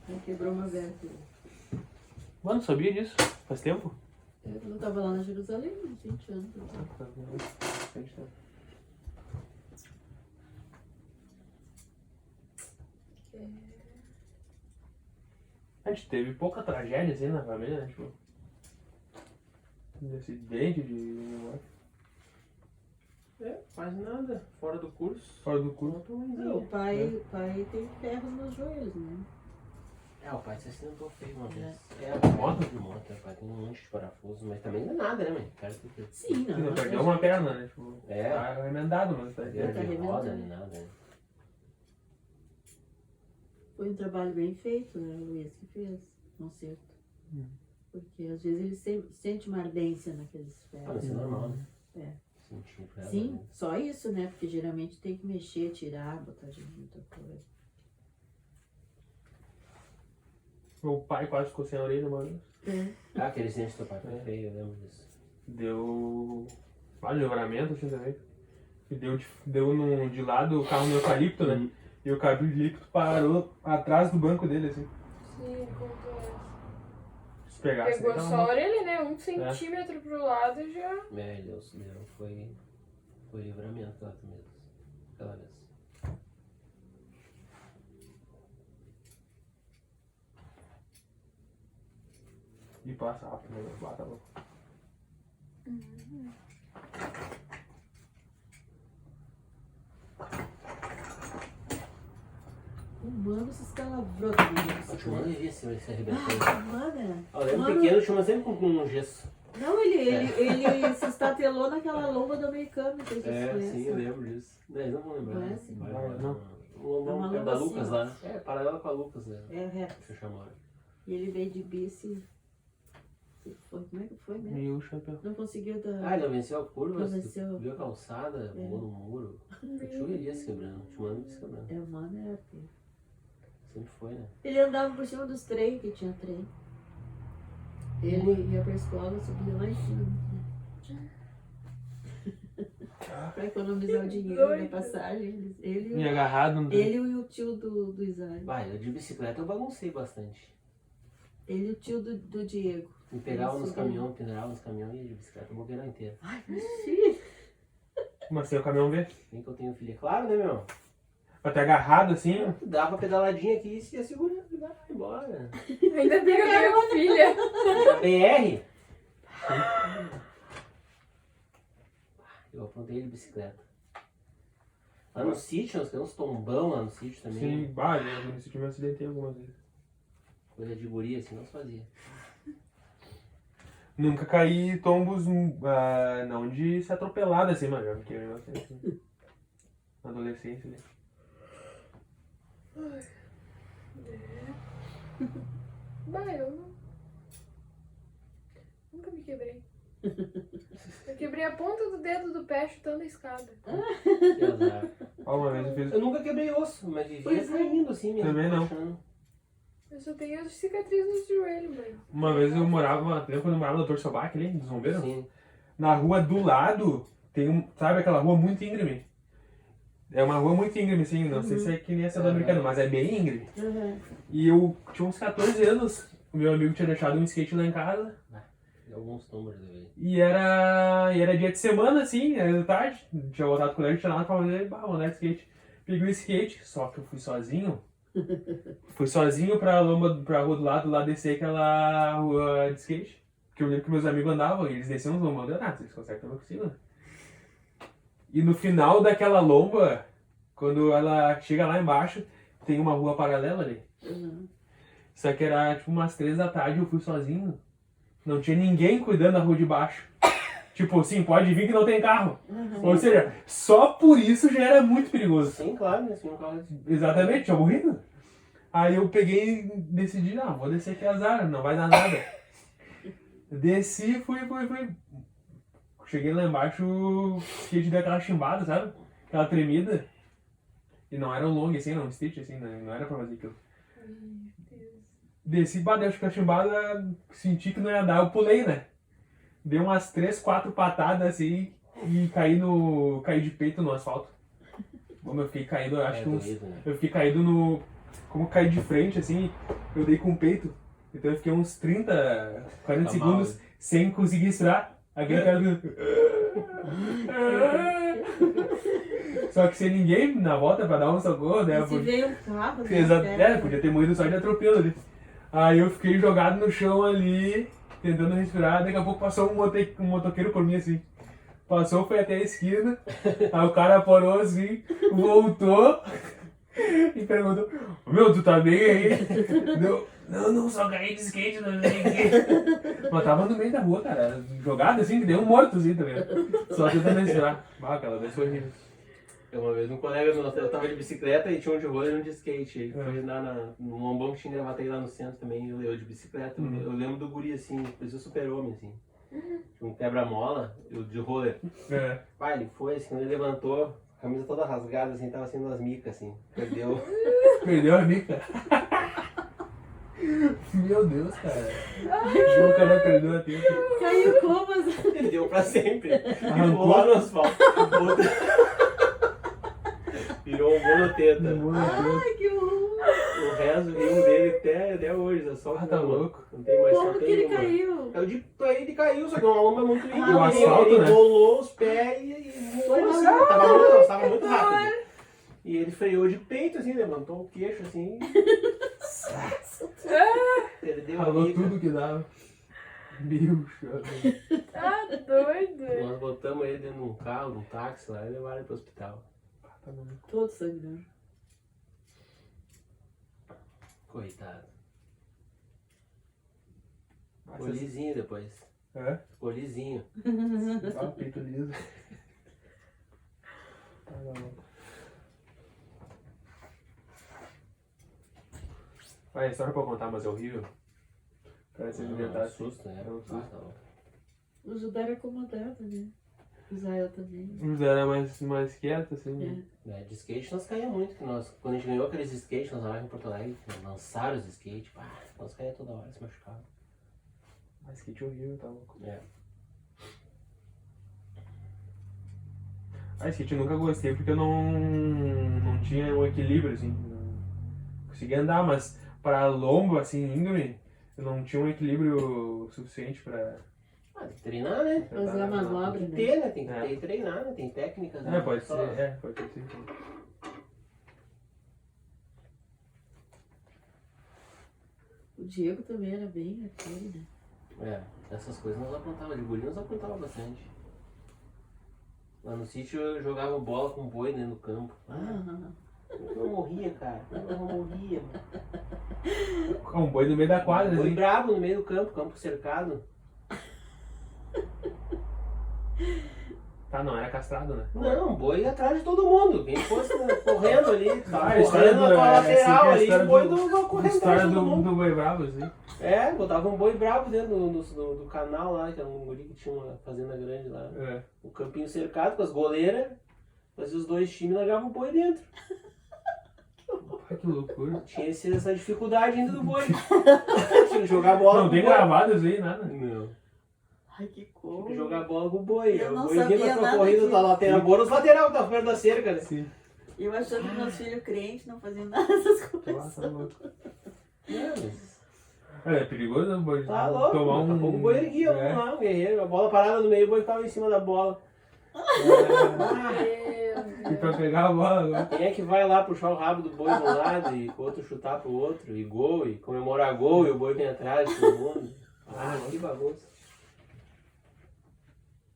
Aí quebrou uma vértebra.
Mano, sabia disso? Faz tempo?
Eu não tava lá na Jerusalém, uns 20 anos.
A gente teve pouca tragédia assim na família, né? Tipo. De acidente, de.
É. Faz nada, fora do curso.
Fora do curso.
Não, o pai tem ferros nos joelhos, né?
O pai se acidentou feio uma vez.
Moto?
De moto, o pai tem um monte de parafuso, mas também não é nada, né, mãe?
Sim,
Não,
não.
perdeu uma perna, né? Tipo,
É.
tá remendado, mas tá
Cadeira de
arrebentando.
roda, nem nada, né?
Foi um trabalho bem feito, né? O Luiz que fez, conserto. Porque às vezes ele sente uma ardência naqueles ferros.
Mas isso é normal, né?
É.
Sentiu pra ela,
Sim,
né?
só isso, né? Porque geralmente tem que mexer, tirar, botar de muita coisa.
Meu pai quase ficou sem a orelha, mano.
Aquele acidente do teu pai foi feio, eu lembro disso.
Deu. Livramento assim também. E deu de lado o carro no eucalipto, né? E o eucalipto parou atrás do banco dele, assim.
Sim, contou essa.
Se pegasse,
Pegou
ele
só
tava
a orelha, né? 1 centímetro pro lado e já.
Deus, foi livramento aquela vez.
E passa rápido, né? Bata louco.
O mano se escalavrou também.
O Timão devia se arrebentou.
Mano,
Eu lembro pequeno, o Timão sempre com um gesso.
não, ele se estatelou naquela lomba do americano. Não sei se você conhece.
Sim, eu lembro disso. Eles não vão lembrar.
Conhece?
Não.
O
É uma
lombão da
lomba
Lucas
assim,
lá. Paralela com a Lucas, né?
É reto.
Deixa eu chamar.
E ele veio de bici. Como é que foi mesmo?
E o chapéu.
Não conseguiu dar.
Ele não venceu a curva,
Não venceu.
viu a calçada, voou no muro. O tio iria se quebrando, o Timão ia se quebrando.
É, o mano é arteiro.
Sempre foi, né?
Ele andava por cima dos trem, que tinha trem. Ele ia pra escola, subia lá em cima. Pra economizar o dinheiro da passagem. Ele
E agarrado no
e o tio do Isaac.
Vai, eu de bicicleta eu baguncei bastante.
Ele e o tio do Diego.
Me pegava
Isso,
nos
né?
caminhões, pendurava nos caminhões e ia de bicicleta o bobeirão inteiro.
Ai, mas filho.
Mas sem o caminhão ver.
Nem que eu tenho filha. Claro, né, meu?
Pra ter agarrado assim.
Dava uma pedaladinha aqui e se ia segurando e vai embora.
Ainda tem a minha filha.
BR? Eu apontei de bicicleta. Lá no sítio, nós temos uns tombão lá no sítio também.
Sim, eu nesse time eu acidentei algumas vezes.
Coisa de guria, assim, nós fazia.
Nunca caí tombos, não de ser atropelado assim, mas já fiquei assim. Na adolescência, né?
Bah, eu não. Nunca me quebrei. Eu quebrei a ponta do dedo do pé chutando a escada.
Que azar.
Uma vez eu fiz.
Eu nunca quebrei osso, mas vivia
Pois é.
caindo assim mesmo.
Também não.
puxando.
Eu só tenho as cicatrizes no joelho, mãe.
Uma vez eu morava, lembra quando eu morava no Dr. Sobac ali, dos bombeiros?
Sim.
Na rua do lado, tem sabe aquela rua muito íngreme? É uma rua muito íngreme, assim, não sei se é que nem essa do americano, mas é bem íngreme.
Uhum.
E eu tinha uns 14 anos, o meu amigo tinha deixado um skate lá em casa,
E alguns tombos de vez.
e era dia de semana, assim, era de tarde, tinha voltado com o colégio, tinha nada pra fazer, vou andar de skate. Peguei o skate, só que eu fui sozinho. Fui sozinho pra rua do lado, lá descer aquela rua de skate. Porque eu lembro que meus amigos andavam, e eles desciam uns lombando, vocês conseguem que eu não consigo, né? E no final daquela lomba, quando ela chega lá embaixo, tem uma rua paralela ali.
Uhum.
Só que era tipo umas 3 da tarde, eu fui sozinho. Não tinha ninguém cuidando da rua de baixo. Tipo assim, pode vir que não tem carro. Ou seja, só por isso já era muito perigoso.
Sim, claro, né? Assim, um carro assim.
Exatamente, tinha morrido. Aí eu peguei e decidi, não, vou descer aqui azar, não vai dar nada. Desci, fui. Cheguei lá embaixo, o skate deu aquela chimbada, sabe? Aquela tremida. E não era um long assim, era um stitch assim, não era pra fazer aquilo. Desci, bateu a chimbada, senti que não ia dar, eu pulei, né? Dei umas 3, 4 patadas assim e caí de peito no asfalto. Como eu fiquei caído, eu acho que uns.
doído, né?
Eu fiquei caído no. Como eu caí de frente, assim, eu dei com o peito. Então eu fiquei uns 30, 40
Tá
segundos
mal,
sem conseguir respirar. Aquele cara. Só que sem ninguém na volta pra dar um socorro, né?
E se veio um carro, né?
Podia ter morrido só de atropelo ali. Aí eu fiquei jogado no chão ali, tentando respirar. Daqui a pouco passou um motoqueiro por mim assim. Passou, foi até a esquina. Aí o cara parou assim, voltou e perguntou: Meu, tu tá bem aí? Deu, não, só caí de skate, não sei o quê. Mas tava no meio da rua, cara. Jogado assim, que deu um morto assim, tá ligado? Só tentando respirar. Ah, aquela vez foi horrível.
Uma vez um colega meu, eu tava de bicicleta e tinha um de roller e um de skate. Ele foi no lombão que tinha gravata aí lá no centro também, eu de bicicleta. Eu lembro do guri assim, parecia super-homem assim. Tinha um quebra-mola e o de roller.
É.
Pai, ele foi assim, quando ele levantou, a camisa toda rasgada assim, tava sendo as micas assim. Perdeu.
Perdeu a mica. Meu Deus, cara. O cara perdeu a tempo.
Caiu como? Assim?
Ele deu pra sempre.
Arrancou?
Ficou lá no asfalto. Virou um monoteta.
Ai, que horror.
O resto do rimo dele até hoje, é só
Tá louco.
Não tem mais, só
Como que
tem
ele
uma.
caiu?
Ele caiu, só que é uma lomba muito linda.
E o asfalto,
ele
né?
rolou os pés e
Foi
assim,
mal.
tava muito rápido. E ele freou de peito, assim, levantou o queixo, assim. Perdeu a
Falou
mica.
tudo que dava. Meu chão.
Tá doido.
Nós botamos ele dentro de um carro, de um táxi lá e levaram ele pro hospital.
Tá bom.
Todo sangrando.
Coitado.
Mas
Ficou lisinho depois.
É?
Ficou lisinho.
Ah, peito liso. Tá bom. Vai, história pra contar, mas é horrível. Parece que devia
É
estar
um
assim.
susto, né?
É um susto.
Tá louco.
O Judá era acomodado, né? O Israel também.
O José era mais quieto, assim. Né?
De skate nós caímos muito, que nós, quando a gente ganhou aqueles skates, nós lá em Porto Alegre, lançaram os skates, nós caímos toda hora, se machucavam.
Mas skate horrível, tá louco.
É.
Ah, skate eu nunca gostei porque eu não tinha um equilíbrio, assim. Não conseguia andar, mas pra lombo, assim, íngreme, eu não tinha um equilíbrio suficiente pra...
Tem que treinar, né?
Fazer a manobra,
Tem que
né?
ter, né? Tem que
É.
ter e treinar, né? Tem técnicas,
É,
né?
pode
Só-
ser, pode ser sim.
O Diego também era bem aquele, né?
Essas coisas nós apontávamos, de guri nós apontávamos bastante. Lá no sítio eu jogava bola com boi dentro do campo. Eu não morria, cara. Eu não morria.
Um boi no meio da quadra,
Boi
assim.
brabo no meio do campo cercado.
Tá, não era castrado, né?
Não, boi atrás de todo mundo. Quem fosse correndo ali, tava
A história
correndo na
do-
tua
essa
lateral
aqui é a
ali,
história
o boi
do-
do correndo
História
atrás de todo mundo.
do boi bravo, assim.
Botava um boi brabo dentro do canal lá, que era um guri que tinha uma fazenda grande lá.
É.
O campinho cercado com as goleiras, fazia os dois times e largava o boi dentro.
Ai, que loucura.
Tinha essa dificuldade ainda do boi. Tinha que jogar bola
Não
com
tem
o boi.
gravado isso aí, nada.
Não.
Ai, que
Tinha
cor.
que jogar bola com o boi.
Eu
O
não
boi vinha
sabia
com a tua
nada
corrida,
disso.
tá lá, tem a bola nos lateral, que tá perto da cerca, né?
Sim.
Eu achando que meus filhos crentes não faziam nada dessas coisas.
Tá louco.
Não, mas
É perigoso, né? Boi?
tá louco.
Tomar
Daqui a pouco o
um...
boi erguia, vamos lá, um guerreiro. A bola parada no meio, o boi ficava em cima da bola.
E pra pegar a bola agora.
Quem é que vai lá puxar o rabo do boi de um lado e o outro chutar pro outro, e gol, e comemorar gol, e o boi vem atrás de todo mundo? Que bagunça.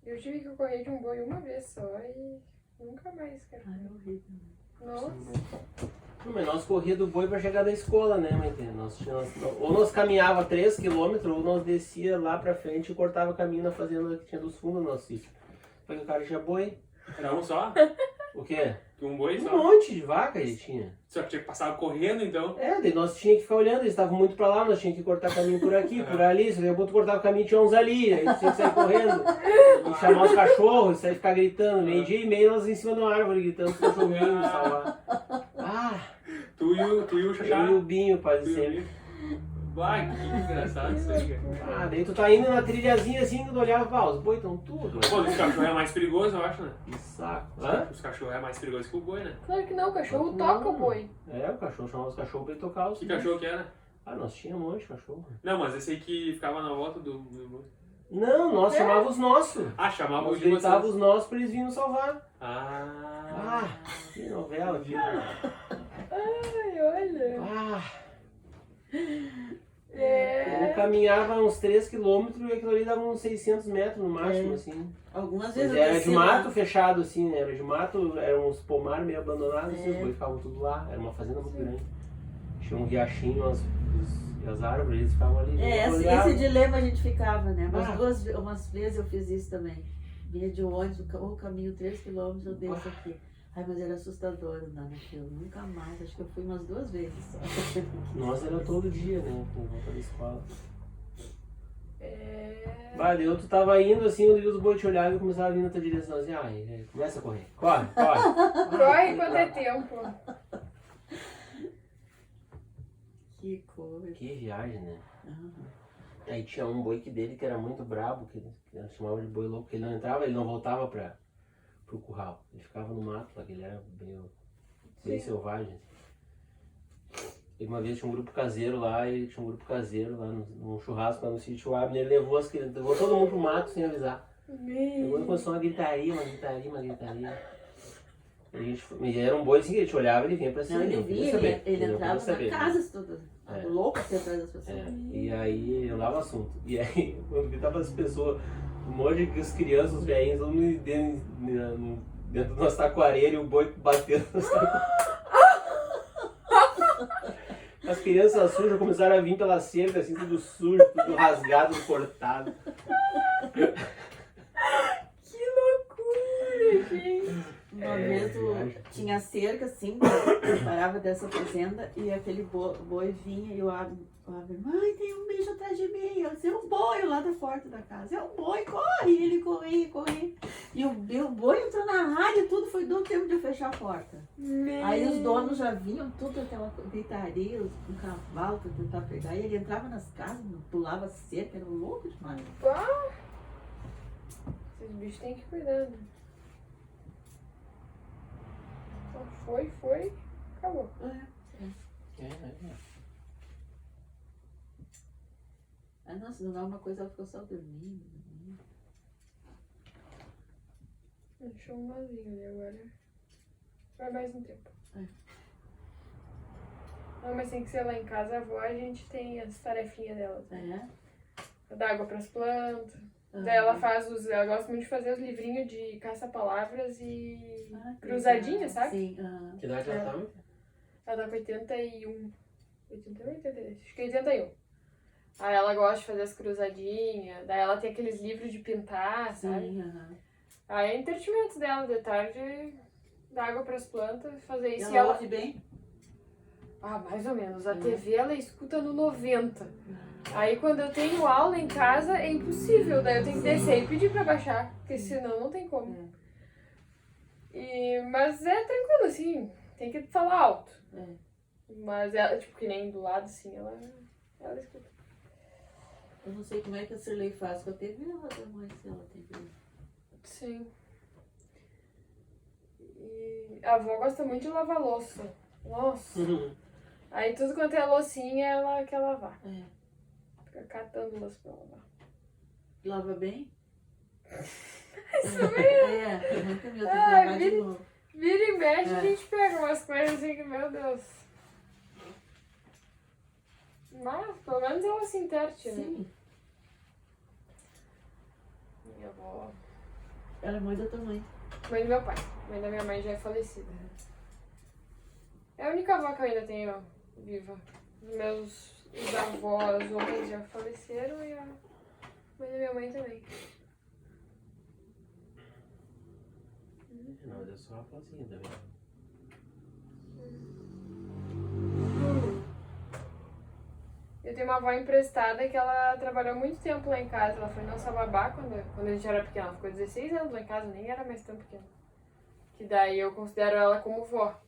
Eu tive que correr de um boi uma vez só e nunca mais, cara.
Ai, é horrível.
Nossa.
Não, mas nós corria do boi pra chegar da escola, né, mãe? Ou nós caminhava 3 km, ou nós descia lá pra frente e cortava caminho na fazenda que tinha dos fundos do nosso sítio. Só que o cara tinha boi.
Era um só?
O quê?
Um boi
Um
só?
monte de vaca ele tinha.
Só que tinha que passar correndo, então.
Daí nós tínhamos que ficar olhando, eles estavam muito pra lá, nós tínhamos que cortar caminho por aqui, por ali, se eu cortava o caminho tinha uns ali, aí tinha que sair correndo, e chamar os cachorros, sair ficar gritando, meio-dia e meio nós em cima de uma árvore gritando pro cachorrinho me salvar.
Tu e o Xaxá.
Eu e o Binho, quase
Tu e o
sempre.
Binho. Bah, que engraçado isso aí, cara.
Daí tu tá indo na trilhazinha assim, tu olhava, os boi estão tudo.
Pô, os cachorros é mais perigoso, eu acho, né?
Que saco.
Os cachorros é mais perigoso que o boi, né?
Claro que não, o cachorro
Não.
toca o boi.
O cachorro chamava os cachorros pra ele tocar os.
Que cachorro que era?
Nós tínhamos um monte de cachorro.
Não, mas esse aí que ficava na volta do boi.
Não, nós chamávamos os nossos.
Chamava o
Nós
de vocês.
gritávamos os nossos pra eles virem nos salvar. Que novela, viu?
Ai, olha.
Nunca caminhava uns 3 km e aquilo ali dava uns 600 metros no máximo,
É.
assim.
Algumas vezes
Era
desci
de
lá.
mato fechado, assim, né? Era de mato, eram uns pomar meio abandonados, assim,
É.
os bois ficavam tudo lá. Era uma fazenda muito grande. Tinha um riachinho, as árvores, eles ficavam ali.
Esse dilema a gente ficava, né?
Ah.
Umas vezes eu fiz isso também. Vinha de ônibus, o caminho 3 km, eu desço aqui. Ai, mas era assustador andar naquilo. Nunca mais, acho que eu fui umas 2 vezes só.
Nossa, era todo dia, né? Por volta da escola.
É...
Valeu, tu tava indo assim, eu vi os bois te olhavam e começava a vir na tua direção, assim, ai, começa a correr. Corre, corre.
Corre enquanto é tempo.
Que coisa.
Que viagem, né?
Aham.
Aí tinha um boi dele que era muito brabo, que nós chamava de boi louco, que ele não entrava, ele não voltava pro curral. Ele ficava no mato lá, que ele era bem selvagem. E uma vez tinha um grupo caseiro lá, num churrasco lá no sítio Abner, ele levou todo mundo pro mato sem avisar. Levou e começou uma gritaria. E era um boi assim que ele te olhava, ele vinha pra cima.
Não, ele
não queria
vinha,
saber,
ele
não
entrava
queria saber,
na casa toda.
É.
Louco pra atrás das pessoas.
É, e aí eu dava assunto. E aí, quando gritava as pessoas, um monte de as crianças, os velhinhos, todo mundo dentro do nosso taquareiro e o boi batendo nas taquareiras. As crianças sujas começaram a vir pela cerca, assim, tudo sujo, tudo rasgado, cortado.
Que loucura, gente.
Uma vez
viagem.
tinha cerca assim, parava dessa fazenda e aquele boi vinha e o Abner, mãe, tem um bicho atrás de mim. Eu disse, é um boi lá da porta da casa. É um boi, corre! E ele corria. E o boi entrou na rádio e tudo, foi do tempo de eu fechar a porta. Aí os donos já vinham, tudo aquela gritaria, um cavalo pra tentar pegar. E ele entrava nas casas, pulava cerca, era louco demais.
Pá. Esses bichos têm que cuidar, né? Então foi, acabou.
Ah, nossa, não dá uma coisa, ela ficou só dormindo.
Deixou um vazio ali agora. Vai mais um tempo.
É.
Não, mas tem que ser lá em casa, a avó, a gente tem as tarefinhas dela. Dar água pras plantas. Daí ela ela gosta muito de fazer os livrinhos de caça-palavras e cruzadinhas, sabe?
Sim.
Que idade ela tava?
Ela tá com 81. 81, 82? Acho que 81. Aí ela gosta de fazer as cruzadinhas, daí ela tem aqueles livros de pintar, sabe?
Sim,
Aí é entretenimento dela de tarde, dar água pras plantas, fazer isso.
E
E
ela
ela...
ouve bem?
Ah, mais ou menos. A TV ela escuta no 90. Aí quando eu tenho aula em casa é impossível, daí eu tenho que descer e pedir pra baixar, porque senão não tem como. Mas é tranquilo, assim, tem que falar alto. Mas ela, tipo, que nem do lado, assim, ela escuta.
Eu não sei como é que a Cirlei faz com a TV, ela da mãe, se ela tem TV.
Sim. E a avó gosta muito de lavar louça. Nossa. Aí tudo quanto é loucinha, ela quer lavar. Fica catando louça pra lavar.
Lava bem?
Isso mesmo.
Nunca me ouvi
Ah,
lavar de novo.
Vira e mexe, a gente pega umas coisas assim que, meu Deus. Mas, pelo menos ela se interte, né?
Sim.
Minha avó.
Ela é mãe da tua mãe.
Mãe do meu pai. Mãe da minha mãe já é falecida. É a única avó que eu ainda tenho viva. Os avós, homens já faleceram e a mãe da minha mãe também.
Não, mas é só uma plazinha também.
Eu tenho uma avó emprestada que ela trabalhou muito tempo lá em casa. Ela foi nossa babá quando a gente era pequena. Ela ficou 16 anos lá em casa, nem era mais tão pequena. Que daí eu considero ela como vó.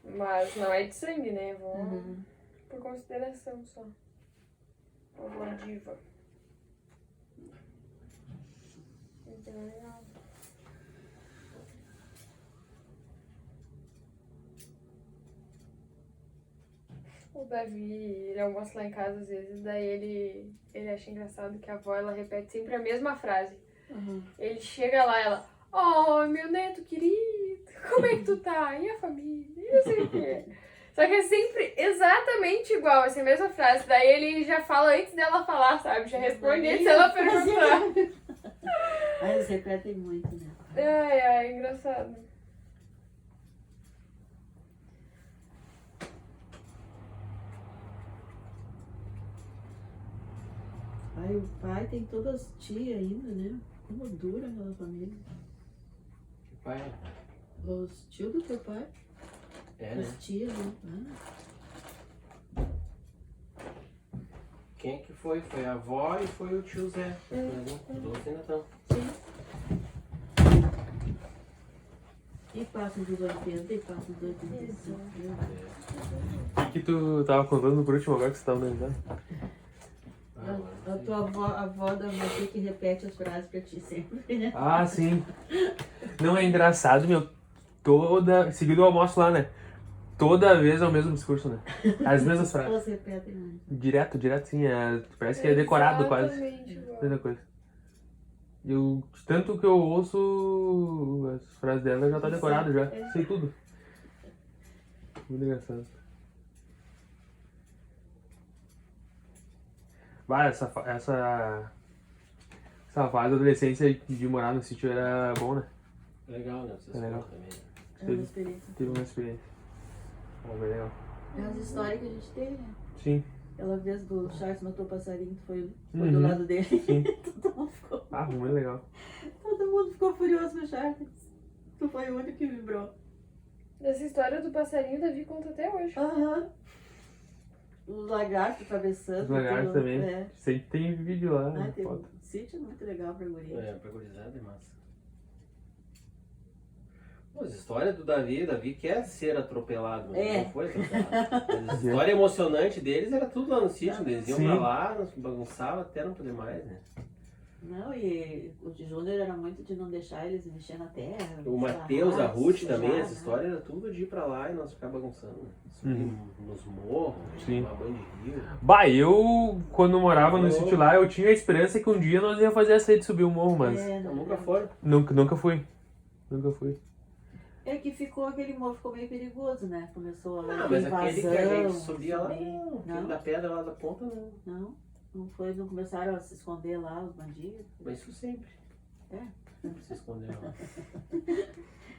Mas não é de sangue, né? Vó por consideração só. Uma vó diva. Então é legal. O Davi, ele almoça lá em casa às vezes, daí ele acha engraçado que a avó, ela repete sempre a mesma frase. Ele chega lá, ela, oh, meu neto querido, como é que tu tá? E a família? E não sei o quê. Só que é sempre exatamente igual, assim, a mesma frase. Daí ele já fala antes dela falar, sabe? Já responde antes dela perguntar.
Aí eles repetem muito, né?
Ai, engraçado.
Aí o pai tem todas as tias ainda, né? Como dura aquela família.
Que pai.
Os tios do teu pai,
É, né?
as tias, né?
Quem é que foi? Foi a avó e foi o tio Zé. Os outros ainda estão.
E passa dos 80 e passa dos 85.
O que tu tava contando por último agora que você tava analisando?
A tua avó da você que repete as frases pra ti sempre, né?
Ah, sim. Não, é engraçado, meu. Seguido o almoço lá, né? Toda vez é o mesmo discurso, né? As mesmas frases.
Elas repetem muito.
Direto, sim. Parece que é decorado quase.
Exatamente igual.
Mesma coisa. Tanto que eu ouço as frases dela já tá decorado já. Sei tudo. Muito engraçado. Vai, essa fase da adolescência de morar no sítio era bom, né?
Legal, né? Vocês
É legal.
falam também.
É uma experiência.
Teve uma experiência. Bem legal.
É as histórias que a gente tem, né?
Sim.
Aquela vez do Charles matou o passarinho, tu foi do
Uhum.
lado dele.
Sim.
Todo mundo ficou.
Ah, muito legal.
Todo mundo ficou furioso com o Charles. Tu foi o único que vibrou.
Essa história do passarinho, o Davi conta até hoje.
Aham. Os lagartos atravessando.
Os lagartos
tudo.
também.
É.
Sempre tem vídeo lá.
Ah, tem
Foto.
um sítio muito legal pra guria.
É, pra gurizada é massa. Pô, as histórias do Davi quer ser atropelado, mas
É.
não foi atropelado. Mas a história emocionante deles era tudo lá no sítio, eles iam
Sim.
pra lá, bagunçavam até não poder mais, né?
Não, e o de Júnior era muito de não deixar eles mexer na terra.
O Matheus, a Ruth
sujar,
também, essa
né?
história era tudo de ir pra lá e nós ficar bagunçando, né? Subir nos morros,
Sim.
tomar banho de rio.
Bah, eu, quando morava no sítio lá, eu tinha a esperança que um dia nós ia fazer essa aí de subir o morro, mas
É,
Não,
não,
nunca foram.
nunca fui. Nunca fui.
É que aquele morro ficou meio perigoso, né? Começou a
Ah, mas aquele que a gente
invasão,
subia lá,
subir.
não. Aquele
Não?
da pedra lá da ponta, não.
Não começaram a se esconder lá, os bandidos.
Mas isso sempre.
É.
Sempre se escondeu lá.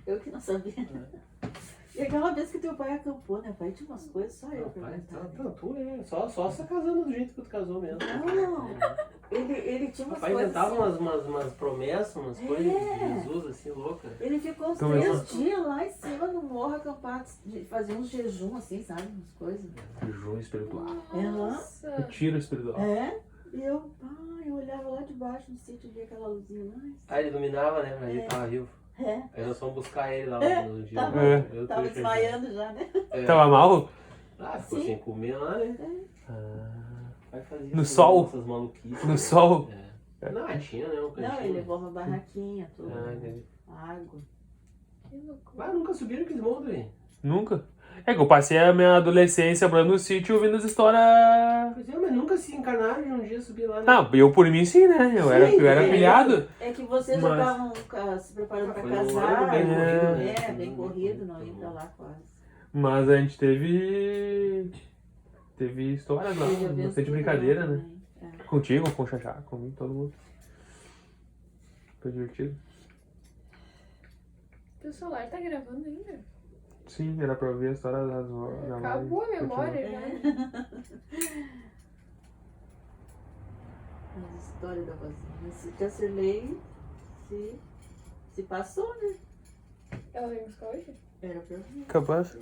Eu que não sabia.
É.
E aquela vez que teu pai acampou, né? Pai tinha umas coisas, só eu
Não, pai,
perguntava.
tu é. Só se casando do jeito que tu casou mesmo.
Não, ele tinha
O
umas
pai
coisas.
inventava
assim.
umas promessas, umas coisas de Jesus assim, louca.
Ele ficou uns
Então,
3 dias lá em cima no morro acampado, fazia uns jejum assim, sabe? Umas coisas.
Jejum espiritual.
Nossa.
Tiro espiritual.
É? E eu olhava lá de baixo no sítio, via aquela luzinha lá.
Aí ele iluminava, né? Mas ele tava vivo.
É,
Aí nós fomos buscar ele lá no dia.
tava-
Eu
tava
tô
desmaiando já, né?
É.
Tava mal?
Ah, ficou
Sim.
sem comer lá, né?
Ah,
Vai fazer
No
isso,
sol?
Essas maluquices.
no sol?
É. Não, tinha, né? Um
Não,
cantinho.
ele levou uma barraquinha, tudo.
Ah, entendi.
Água.
Que loucura.
Ah, nunca subiram aqueles morros, velho.
Nunca. É que eu passei a minha adolescência morando no sítio ouvindo as histórias.
Pois é, mas nunca se encarnaram de um dia subir lá, né?
Não, eu por mim sim, né? Eu era pilhado.
É que vocês já
Mas-
estavam se preparando pra
Foi um
casar.
ano bem corrido, né?
É, bem corrido, não ia pra lá quase.
Mas a gente teve histórias lá,
Teve
bastante
aventura
brincadeira, né?
também. É.
Contigo, com o Xaxá, comigo, todo mundo. Foi divertido.
Teu celular tá gravando ainda?
Sim, era pra ouvir a história das da
Acabou a
mãe.
memória
É.
já.
As histórias da vazia. Que a Cirlei se passou, né?
Ela vem buscar hoje?
Era pra mim.
Capaz.